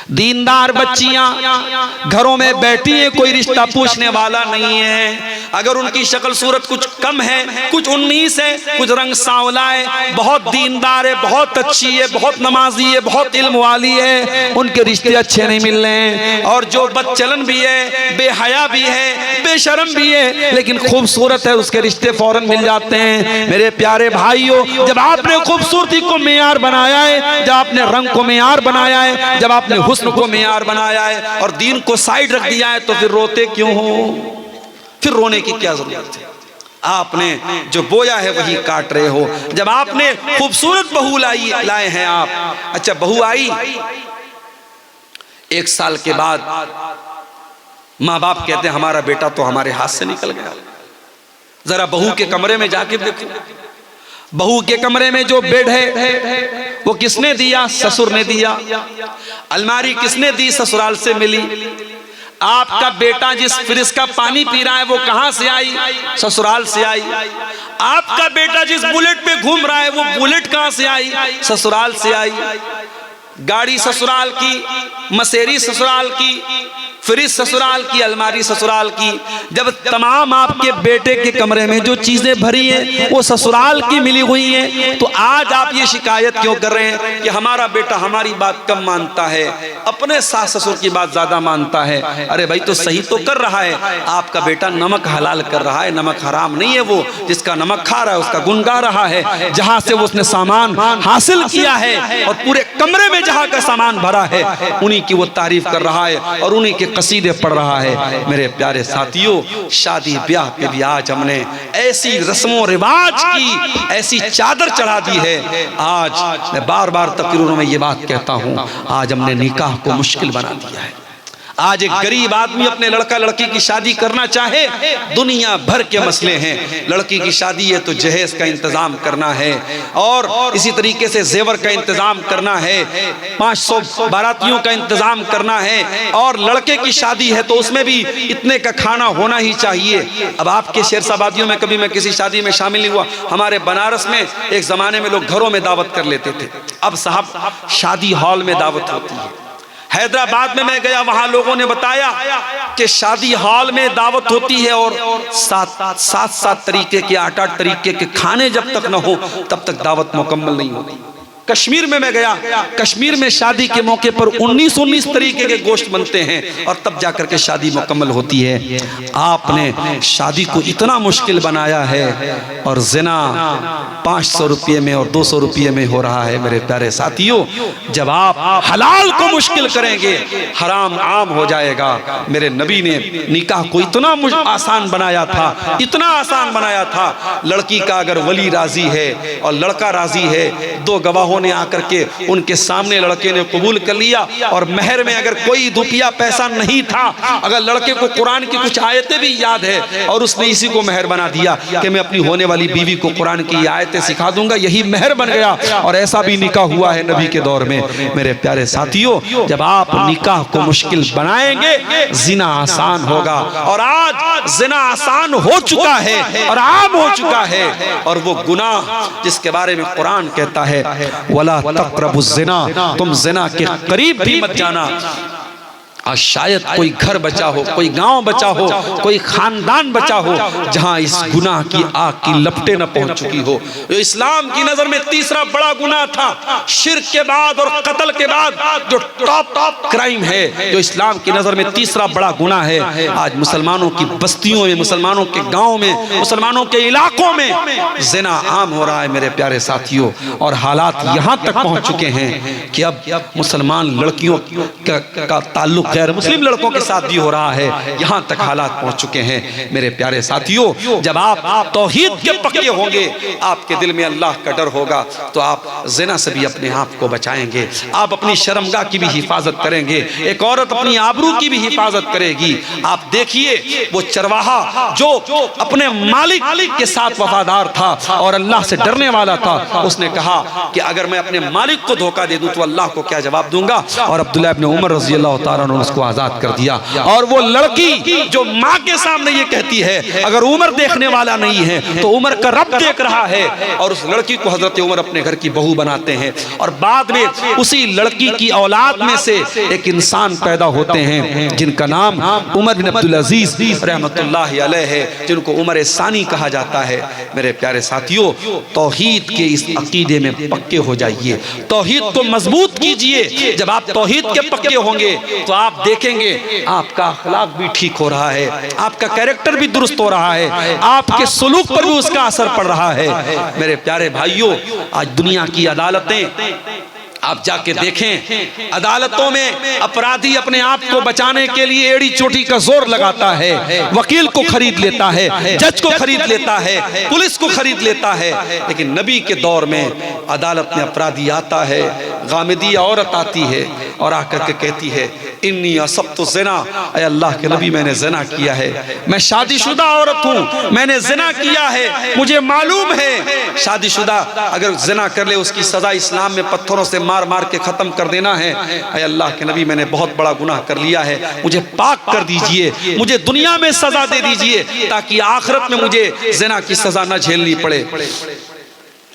दीनदार बच्चियां घरों में बैठी हैं, कोई रिश्ता पूछने वाला नहीं है। अगर उनकी शक्ल सूरत कुछ कम है, कुछ 19 है, कुछ रंग सांवला है, बहुत दीनदार है, बहुत अच्छी है, बहुत नमाजी है, बहुत इल्म वाली है, उनके रिश्ते अच्छे नहीं मिल रहे हैं। और जो बदचलन भी है, बेहया भी है, बेशरम भी है, लेकिन खूबसूरत है, उसके रिश्ते फौरन मिल जाते हैं। मेरे प्यारे भाइयों, जब आपने खूबसूरती को मेयार बनाया है, जब आपने रंग को मेयार बनाया है, जब आपने हुस्न को मेयार बनाया है और दीन को साइड रख दिया है, तो फिर रोते क्यों हो? फिर रोने की क्या जरूरत है? आपने जो बोया है वही काट रहे हो। जब आपने खूबसूरत बहू लाए हैं आप, अच्छा बहू आई, 1 साल के बाद माँ बाप कहते हैं हमारा बेटा तो हमारे हाथ से निकल गया। जरा बहू के कमरे में जाके देखो, बहू के कमरे में जो बेड है वो किसने दिया? ससुर ने दिया। अलमारी किसने दी? ससुराल से मिली। आपका बेटा जिस फ्रिज का पानी पी रहा है वो कहां से आई? ससुराल से आई। आपका बेटा जिस बुलेट पे घूम रहा है वो बुलेट कहां से आई? ससुराल से आई। गाड़ी ससुराल की, मसेरी ससुराल की, फ्रिज ससुराल की, अलमारी ससुराल की। जब तमाम आपके बेटे के कमरे में जो चीजें भरी हैं वो ससुराल की मिली हुई हैं, तो आज आप ये शिकायत क्यों कर रहे हैं कि हमारा बेटा हमारी बात कम मानता है, अपने सास ससुर की बात ज्यादा मानता है? अरे भाई, तो सही तो कर रहा है। आपका बेटा नमक हलाल कर रहा है, नमक हराम नहीं है। वो जिसका नमक खा रहा है उसका गुण गा रहा है, जहां से उसने सामान हासिल किया है और पूरे कमरे में जहां का सामान भरा है उन्हीं की वो तारीफ कर रहा है और उन्हीं के कसीदे पढ़ रहा है। मेरे प्यारे साथियों, शादी ब्याह पे भी आज हमने ऐसी रस्मों रिवाज की ऐसी चादर चढ़ा दी है। आज मैं बार बार तकरीरों में ये बात कहता हूँ, आज हमने निकाह को मुश्किल बना दिया है। आज एक गरीब आदमी अपने लड़का लड़की की शादी करना चाहे, दुनिया भर के मसले हैं। लड़की की शादी है तो जहेज का इंतजाम करना है और इसी तरीके से जेवर का इंतजाम करना है, 500 बारातियों का इंतजाम करना है, और लड़के की शादी है तो उसमें भी इतने का खाना होना ही चाहिए। अब आपके शेरशाबादियों में कभी मैं किसी शादी में शामिल नहीं हुआ। हमारे बनारस में एक जमाने में लोग घरों में दावत कर लेते थे, अब साहब शादी हॉल में दावत होती है। हैदराबाद में मैं गया, वहां लोगों ने बताया कि शादी हॉल में दावत होती है और सात तरीके के 8 तरीके के खाने जब तक न हो तब तक दावत मुकम्मल नहीं होती। कश्मीर में मैं गया, कश्मीर में शादी के मौके पर 19 तरीके के गोश्त बनते हैं और तब जाकर के शादी मुकम्मल होती है। आपने शादी को इतना मुश्किल बनाया है और ज़िना 500 रुपये में और 200 रुपये में हो रहा है। मेरे प्यारे साथियों, जब आप हलाल को मुश्किल करेंगे हराम आम हो जाएगा। मेरे नबी ने निकाह को इतना आसान बनाया था, इतना आसान बनाया था। लड़की का अगर वली राजी है और लड़का राजी है, 2 गवाहों ने आकर के उनके सामने लड़के ने कबूल कर लिया और महर में अगर कोई रुपया पैसा नहीं था, अगर लड़के को कुरान की कुछ आयतें भी याद है और उसने इसी को महर बना दिया कि मैं अपनी होने वाली बीवी को कुरान की आयतें सिखा दूंगा, यही महर बन गया। और ऐसा भी निकाह हुआ है नबी के दौर में। मेरे प्यारे साथियों, जब आप निकाह को मुश्किल बनाएंगे जिना आसान होगा। और आज जिना आसान हो चुका है और आम हो चुका है, और वो गुनाह जिसके बारे में कुरान कहता है वला तक़रबुज़्ज़िना, तुम ज़िना के करीब भी मत जाना। आज शायद कोई घर बचा हो, कोई गांव बचा हो, कोई खानदान बचा हो जहां इस गुनाह की आग की लपटें न पहुंच चुकी हो। जो इस्लाम की नजर में तीसरा बड़ा गुनाह था, शिर्क के बाद और कत्ल के बाद जो टॉप क्राइम है, जो इस्लाम की नजर में तीसरा बड़ा गुनाह है, आज मुसलमानों की बस्तियों में, मुसलमानों के गाँव में, मुसलमानों के इलाकों में ज़िना आम हो रहा है। मेरे प्यारे साथियों, और हालात यहाँ तक पहुँच चुके हैं कि अब मुसलमान लड़कियों का ताल्लुक गैर मुस्लिम लड़कों के साथ भी हो रहा है। यहां तक हालात पहुंच चुके हैं। मेरे प्यारे साथियों, जब आप तौहीद के पक्के होंगे, आपके दिल में अल्लाह का डर होगा, तो आप ज़िना से भी अपने आप को बचाएंगे, आप अपनी शर्मगाह की भी हिफाजत करेंगे, एक औरत अपनी आबरू की भी हिफाजत करेगी। आप देखिए वो चरवाहा जो अपने मालिक के साथ वफादार था और अल्लाह से डरने वाला था, उसने कहा कि अगर मैं अपने मालिक को धोखा दे दूं तो अल्लाह को क्या जवाब दूंगा। और अब्दुल्लाह इब्न उमर रज़ी अल्लाह तआला अन्हु उसको आजाद कर दिया। और वो लड़की जो माँ के सामने ये कहती है, अगर उमर देखने वाला नहीं है तो उमर का रब देख रहा है, और उस लड़की को हजरत उमर अपने घर की बहू बनाते हैं। और बाद में उसी लड़की की औलाद में से एक इंसान पैदा होते हैं जिनका नाम उमर बिन अब्दुल अजीज रहमतुल्लाहि अलैह है, जिनको उमर सानी कहा जाता है। मेरे प्यारे साथियों, तौहीद के इस अकीदे में पक्के हो जाइए, तौहीद को मजबूत कीजिए। जब आप तौहीद के पक्के होंगे तो आप देखेंगे आपका अखलाक भी ठीक हो रहा है, आपका कैरेक्टर भी दुरुस्त हो रहा है, आपके सुलूक पर भी उसका असर पड़ रहा है। मेरे प्यारे भाइयों, आज दुनिया की अदालतें आप जाके देखें, अदालतों में अपराधी अपने आप को बचाने के लिए एड़ी चोटी का जोर लगाता है, वकील को खरीद लेता है, जज को खरीद लेता है, पुलिस को खरीद लेता है। लेकिन नबी के दौर में अदालत में अपराधी आता है, गामिदी औरत आती है और आकर के कहती है इन्नी असब्तु ज़िना, ऐ अल्लाह के नबी मैंने ज़िना किया है, मैं शादीशुदा औरत हूँ, मैंने ज़िना किया है, मुझे मालूम है शादीशुदा अगर ज़िना कर ले उसकी सज़ा इस्लाम में पत्थरों से मार मार के ख़त्म कर देना है। ऐ अल्लाह के नबी मैंने बहुत बड़ा गुनाह कर लिया है, मुझे पाक कर दीजिए, मुझे दुनिया में सज़ा दे दीजिए ताकि आखिरत में मुझे ज़िना की सज़ा न झेलनी पड़े।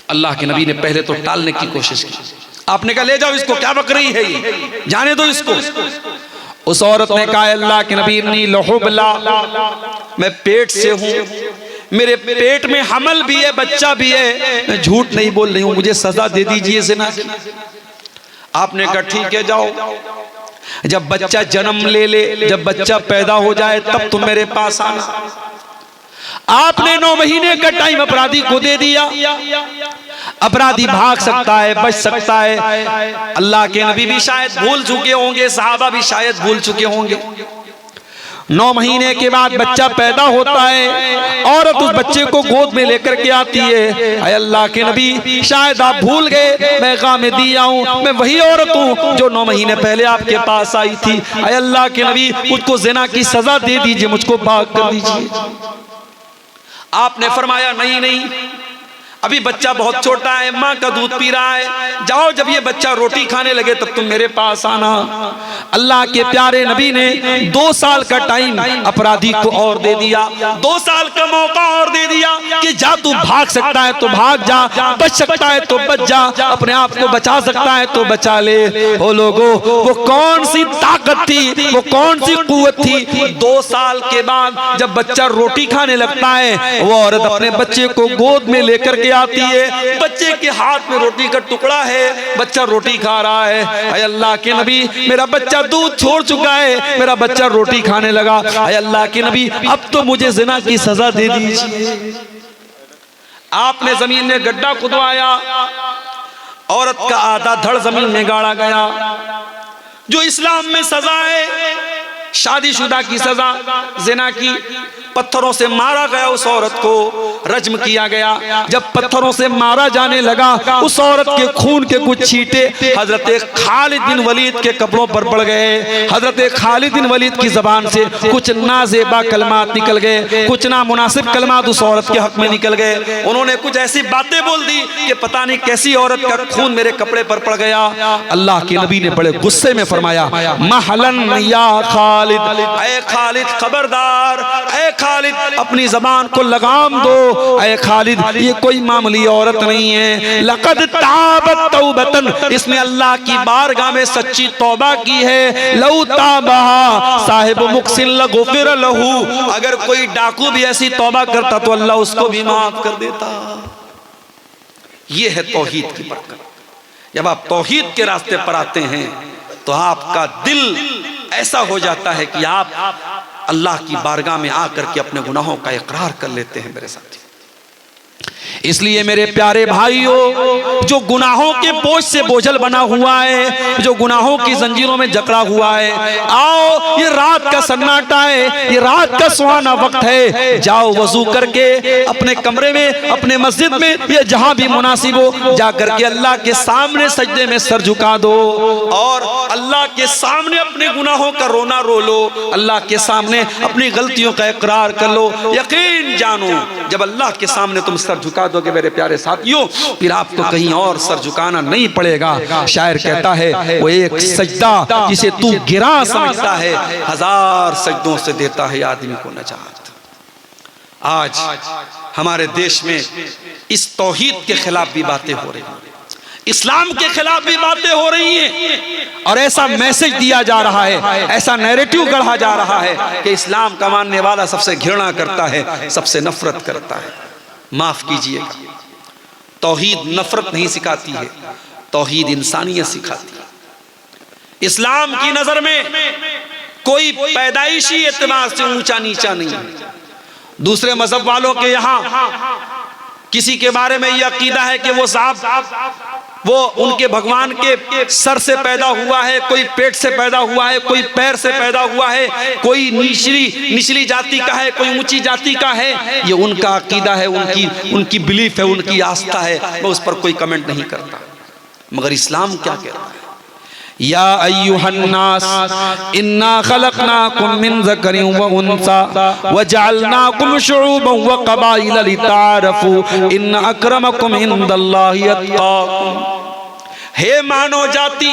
अल्लाह के नबी ने पहले तो टालने की कोशिश की, आपने कहा ले जाओ इसको, क्या बक रही है ये, जाने दो इसको। उस औरत ने कहा अल्लाह के नबी इन्नी लहुबला, मैं पेट से हूँ, मेरे पेट में हमल भी है, बच्चा भी है, मैं झूठ नहीं बोल रही हूँ, मुझे सजा दे दीजिए ज़िना की। आपने कहा ठीक है जाओ, जब बच्चा जन्म ले, जब बच्चा पैदा हो जाए तब तुम मेरे पास आना। आपने 9 महीने का टाइम अपराधी को दे दिया। अपराधी भाग सकता है, बच सकता है। अल्लाह के नबी भी शायद भूल चुके होंगे, सहाबा भी शायद भूल चुके होंगे। 9 महीने के बाद बच्चा पैदा होता है, औरत उस बच्चे को गोद में लेकर के आती है। ऐ अल्लाह के नबी शायद आप भूल गए, मैं गामिदी हूँ, मैं वही औरत हूँ जो 9 महीने पहले आपके पास आई थी। ऐ अल्लाह के नबी मुझको ज़िना की सजा दे दीजिए, मुझको पाक कर दीजिए। आपने फरमाया नहीं नहीं, अभी बच्चा बहुत छोटा है, माँ का दूध पी रहा है, जाओ जब ये बच्चा रोटी खाने लगे तब तुम मेरे पास आना। अल्लाह के प्यारे नबी ने 2 साल का टाइम अपराधी को और दे दिया, 2 साल का मौका और दे दिया कि जा तू भाग सकता है तो भाग जा, बच सकता है तो बच जा, अपने आप को बचा सकता है तो बचा ले। ओ लोगों, वो कौन सी ताकत थी, वो कौन सी कुव्वत थी। 2 साल के बाद जब बच्चा रोटी खाने लगता है, वो औरत अपने बच्चे को गोद में लेकर के आती है, बच्चे के हाथ में रोटी का टुकड़ा है, बच्चा रोटी खा रहा है। अय अल्लाह के नबी, मेरा बच्चा दूध छोड़ चुका है, मेरा बच्चा रोटी खाने लगा। अय अल्लाह के नबी, अब तो मुझे जिना की सजा दे दीजिए। आपने जमीन में गड्ढा खुदवाया, औरत का आधा धड़ जमीन में गाड़ा गया। जो इस्लाम में सजा है, शादीशुदा की सजा, जिना की, पत्थरों से मारा गया उस औरत को, रज्म किया गया। जब पत्थरों से मारा जाने लगा, उस औरत के खून के कुछ छींटे हजरत खालिद बिन वलीद के कपड़ों पर पड़ गए। हजरत खालिद बिन वलीद की जबान से कुछ नाजेबा कलमात निकल गए, कुछ नामुनासिब कलमात उस औरत के हक में निकल गए। उन्होंने कुछ ऐसी बातें बोल दी कि पता नहीं कैसी औरत का खून मेरे कपड़े पर पड़ गया। अल्लाह के नबी ने बड़े गुस्से में फरमाया, महलन या खालिद, ऐ खालिद खबरदार, ऐ खालिद अपनी जबान को लगाम दो। ऐ खालिद, ये कोई मामूली औरत नहीं है। लक़द ताबत तौबतन, इसने अल्लाह की बारगाह में सच्ची तौबा की है। लौ ताबहा साहिब मुक्सिन लगुफिर लहू, अगर कोई डाकू भी ऐसी तौबा करता तो अल्लाह उसको भी माफ कर देता। ये है तौहीद की बरकत। जब आप तौहीद के रास्ते पर आते हैं तो आपका दिल ऐसा हो जाता है कि आप अल्लाह की बारगाह में आकर के अपने गुनाहों का इकरार कर लेते हैं मेरे साथी। इसलिए मेरे प्यारे भाइयों, जो गुनाहों के बोझ से बोझल बना हुआ है, जो गुनाहों की जंजीरों में जकड़ा हुआ है, आओ ये रात का सन्नाटा है, ये रात का सुहाना वक्त है, जाओ वजू करके अपने कमरे में, अपने मस्जिद में, या जहां भी मुनासिब हो, जा करके अल्लाह के सामने सजदे में सर झुका दो और अल्लाह के सामने अपने गुनाहों का रोना रो लो, अल्लाह के सामने अपनी गलतियों का इकरार कर लो। यकीन जानो, जब अल्लाह के सामने तुम सर झुका दोगे मेरे प्यारे साथियों, फिर आपको कहीं और सर झुकाना नहीं पड़ेगा। शायर कहता है, वो एक सजदा जिसे तू गिरा समझता है, 1000 सजदों से देता है आदमी को नजात। आज हमारे देश में इस तौहीद के खिलाफ भी बातें हो रही हैं, इस्लाम के खिलाफ भी बातें हो रही हैं, और ऐसा मैसेज दिया जा रहा है, ऐसा नैरेटिव गढ़ा जा रहा है कि इस्लाम का मानने वाला सबसे घृणा करता है, सबसे नफरत करता है। माफ कीजिएगा, तौहीद नफरत नहीं सिखाती है, तौहीद इंसानियत सिखाती है। इस्लाम की नजर में कोई पैदाइशी एतबार से ऊंचा नीचा नहीं है। दूसरे मजहब वालों के यहाँ किसी के बारे में यह अकीदा है कि वो साहब वो उनके भगवान के सर से पैदा हुआ है, कोई पेट से पैदा हुआ है, कोई पैर से पैदा हुआ है, कोई निचली जाति का है, कोई ऊंची जाति का है। ये उनका अकीदा है, उनकी बिलीफ है, उनकी आस्था है, मैं उस पर कोई कमेंट नहीं करता। मगर इस्लाम क्या कहता है? या अय्युहन्नास इन्ना खलकनाकुम मिन ज़करिन व उन्सा व जअलनाकुम शुऊबन व क़बाइल लितारफू इन्न अक्रमकुम इंदल्लाहि अत्क़ाकुम। हे मानव जाति,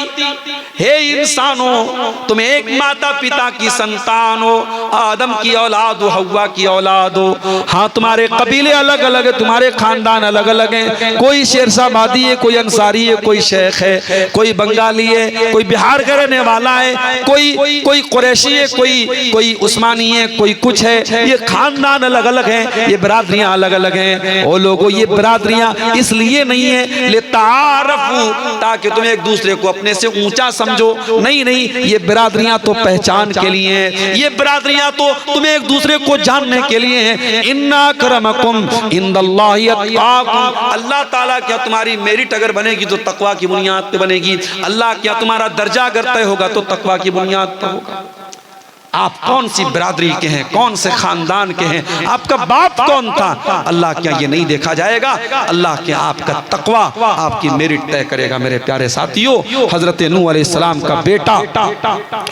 हे इंसानों, तुम एक माता पिता की संतान हो, आदम की औलाद हो, हव्वा की औलाद हो। हाँ, तुम्हारे कबीले अलग अलग है, तुम्हारे खानदान अलग अलग हैं। कोई शेरशाबादी है, कोई अंसारी है, कोई शेख है, कोई बंगाली है, कोई बिहार का रहने वाला है, कोई कुरैशी है, कोई उस्मानी है, कोई कुछ है। ये खानदान अलग अलग हैं, ये बिरादरियाँ अलग अलग हैं। ओ लोगों, ये बिरादरियाँ इसलिए नहीं है लितारफू, ताकि तुम एक दूसरे को अपने से ऊंचा समझो। नहीं, ये बिरादरियां तो पहचान के लिए हैं, ये बिरादरियां तो तुम्हें एक दूसरे को जानने के लिए हैं। इन्ना अक्रमकुम इंदल्लाहि अत्क़ाकुम, अल्लाह ताला क्या तुम्हारी मेरिट अगर बनेगी तो तकवा की बुनियाद पे बनेगी। अल्लाह क्या तुम्हारा दर्जा अगर तय होगा तो तकवा की बुनियाद पर होगा। आप कौन सी बिरादरी के हैं, कौन से खानदान के हैं, आपका बाप कौन था, अल्लाह क्या ये नहीं देखा जाएगा? अल्लाह के आपका तकवा आपकी मेरिट तय करेगा। मेरे प्यारे साथियों, हजरत नूह अलैहिस्सलाम का बेटा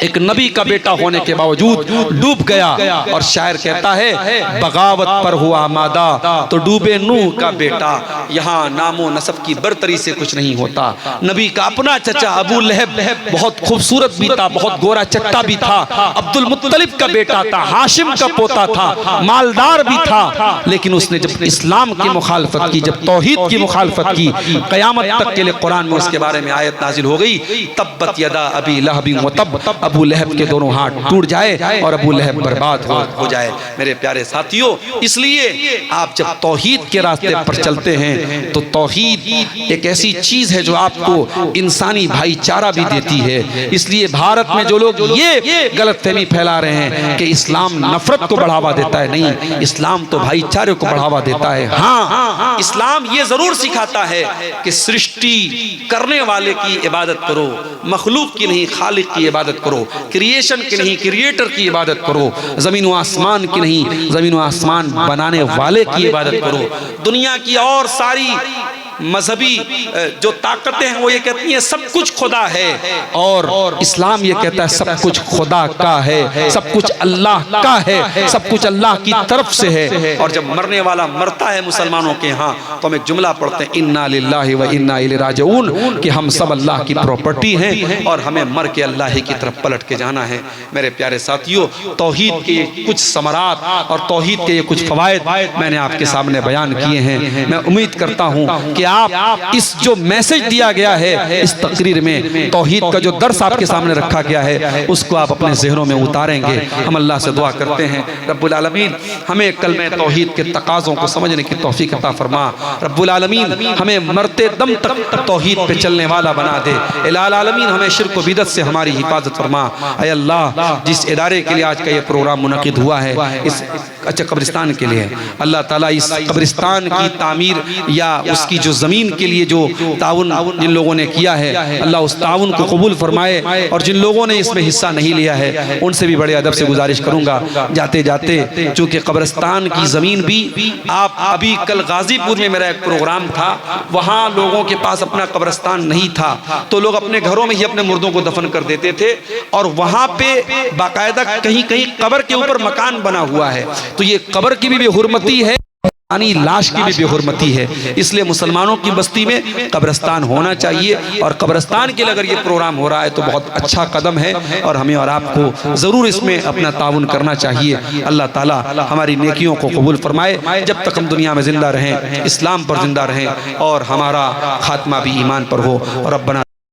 एक नबी का बेटा होने के बावजूद डूब गया, और शायर कहता है बगावत पर हुआ आमादा तो डूबे नूह का बेटा। यहाँ नामो नसब की बरतरी से कुछ नहीं होता। नबी का अपना चचा अबू लहब बहुत खूबसूरत भी था, बहुत गोरा चट्टा भी था, अब्दुल मुत्तलिब का बेटा था, हाशिम का पोता था, मालदार भी था, लेकिन उसने जब इस्लाम की मुखालफत की, जब तौहीद की मुखालफत की, क़यामत तक के लिए कुरान में उसके बारे में आयत नाजिल हो गई, तब्बत यदा अबी लहब व तब, अबू लहब के दोनों हाथ टूट जाए और अबू लहब बर्बाद हो जाए। मेरे प्यारे साथियों, इसलिए आप जब तौहीद के रास्ते पर चलते हैं तो तौहीद एक ऐसी चीज है जो आपको इंसानी भाईचारा भी देती है। इसलिए भारत में जो लोग ये गलतफहमी फैला रहे हैं कि इस्लाम नफरत को बढ़ावा देता है, नहीं, इस्लाम तो भाईचारे को बढ़ावा देता है। हाँ, इस्लाम ये जरूर सिखाता है कि सृष्टि करने वाले की इबादत करो, मखलूक की नहीं खालिक की इबादत करो, क्रिएशन की नहीं क्रिएटर की इबादत करो, जमीन व आसमान की नहीं जमीन व आसमान बनाने वाले की इबादत करो। दुनिया की और सारी मजहबी जो ताकतें हैं वो ये कहती हैं सब कुछ खुदा है, और इस्लाम ये कहता है सब कुछ खुदा का है, सब कुछ अल्लाह का है, सब कुछ अल्लाह की तरफ से है। और जब मरने वाला मरता है मुसलमानों के यहाँ तो हम एक जुमला पढ़ते हैं, इन्ना लिल्लाहि व इन्ना इलैहि राजिऊन, कि हम सब अल्लाह की प्रॉपर्टी हैं और हमें मर के अल्लाह ही की तरफ पलट के जाना है। मेरे प्यारे साथियों, तौहीद के कुछ समरात और तौहीद के कुछ फवायद मैंने आपके सामने बयान किए हैं। मैं उम्मीद करता हूँ कि आप इस जो मैसेज दिया गया है इस तकरीर में, तौहीद का जो दर्स आपके सामने रखा गया है, उसको आप अपने ज़हनों में उतारेंगे। हम अल्लाह से दुआ करते हैं रब्बुल आलमीन हमें कलमे तौहीद के तकाज़ों को समझने की तौफीक अता फरमा। रब्बुल आलमीन हमें मरते दम तक तौहीद पे चलने वाला बना दे। इलाल आलमीन हमें शिर्क व बिदअत से हमारी हिफाजत फरमा। ऐ अल्लाह, जिस इदारे के लिए आज का ये प्रोग्राम मुनक़िद हुआ है, इस अच्छा कब्रिस्तान के लिए, अल्लाह ताला इस कब्रिस्तान की तामीर या उसकी जो ज़मीन के लिए जो ताउन जिन लोगों ने किया है, अल्लाह उस ताउन को कबूल फरमाए। और जिन लोगों ने इसमें हिस्सा नहीं लिया है उनसे भी बड़े अदब से गुजारिश करूँगा, जाते जाते, चूँकि कब्रिस्तान की ज़मीन भी आप अभी कल गाज़ीपुर में मेरा एक प्रोग्राम था, वहाँ लोगों के पास अपना कब्रिस्तान नहीं था तो लोग अपने घरों में ही अपने मुर्दों को दफन कर देते थे, और वहाँ पे बाकायदा कहीं कहीं कब्र के ऊपर मकान बना हुआ है। तो ये कब्र की भी बेहुरमती है, लाश की भी बेहुरमती है। इसलिए मुसलमानों की बस्ती में कब्रिस्तान होना चाहिए, और कब्रिस्तान के लिए अगर ये प्रोग्राम हो रहा है तो बहुत अच्छा कदम है, और हमें और आपको ज़रूर इसमें अपना ताउन करना चाहिए। अल्लाह ताला हमारी नेकियों को कबूल फरमाए। जब तक हम दुनिया में ज़िंदा रहें, इस्लाम पर ज़िंदा रहें, और हमारा खात्मा भी ईमान पर हो। और रब्बना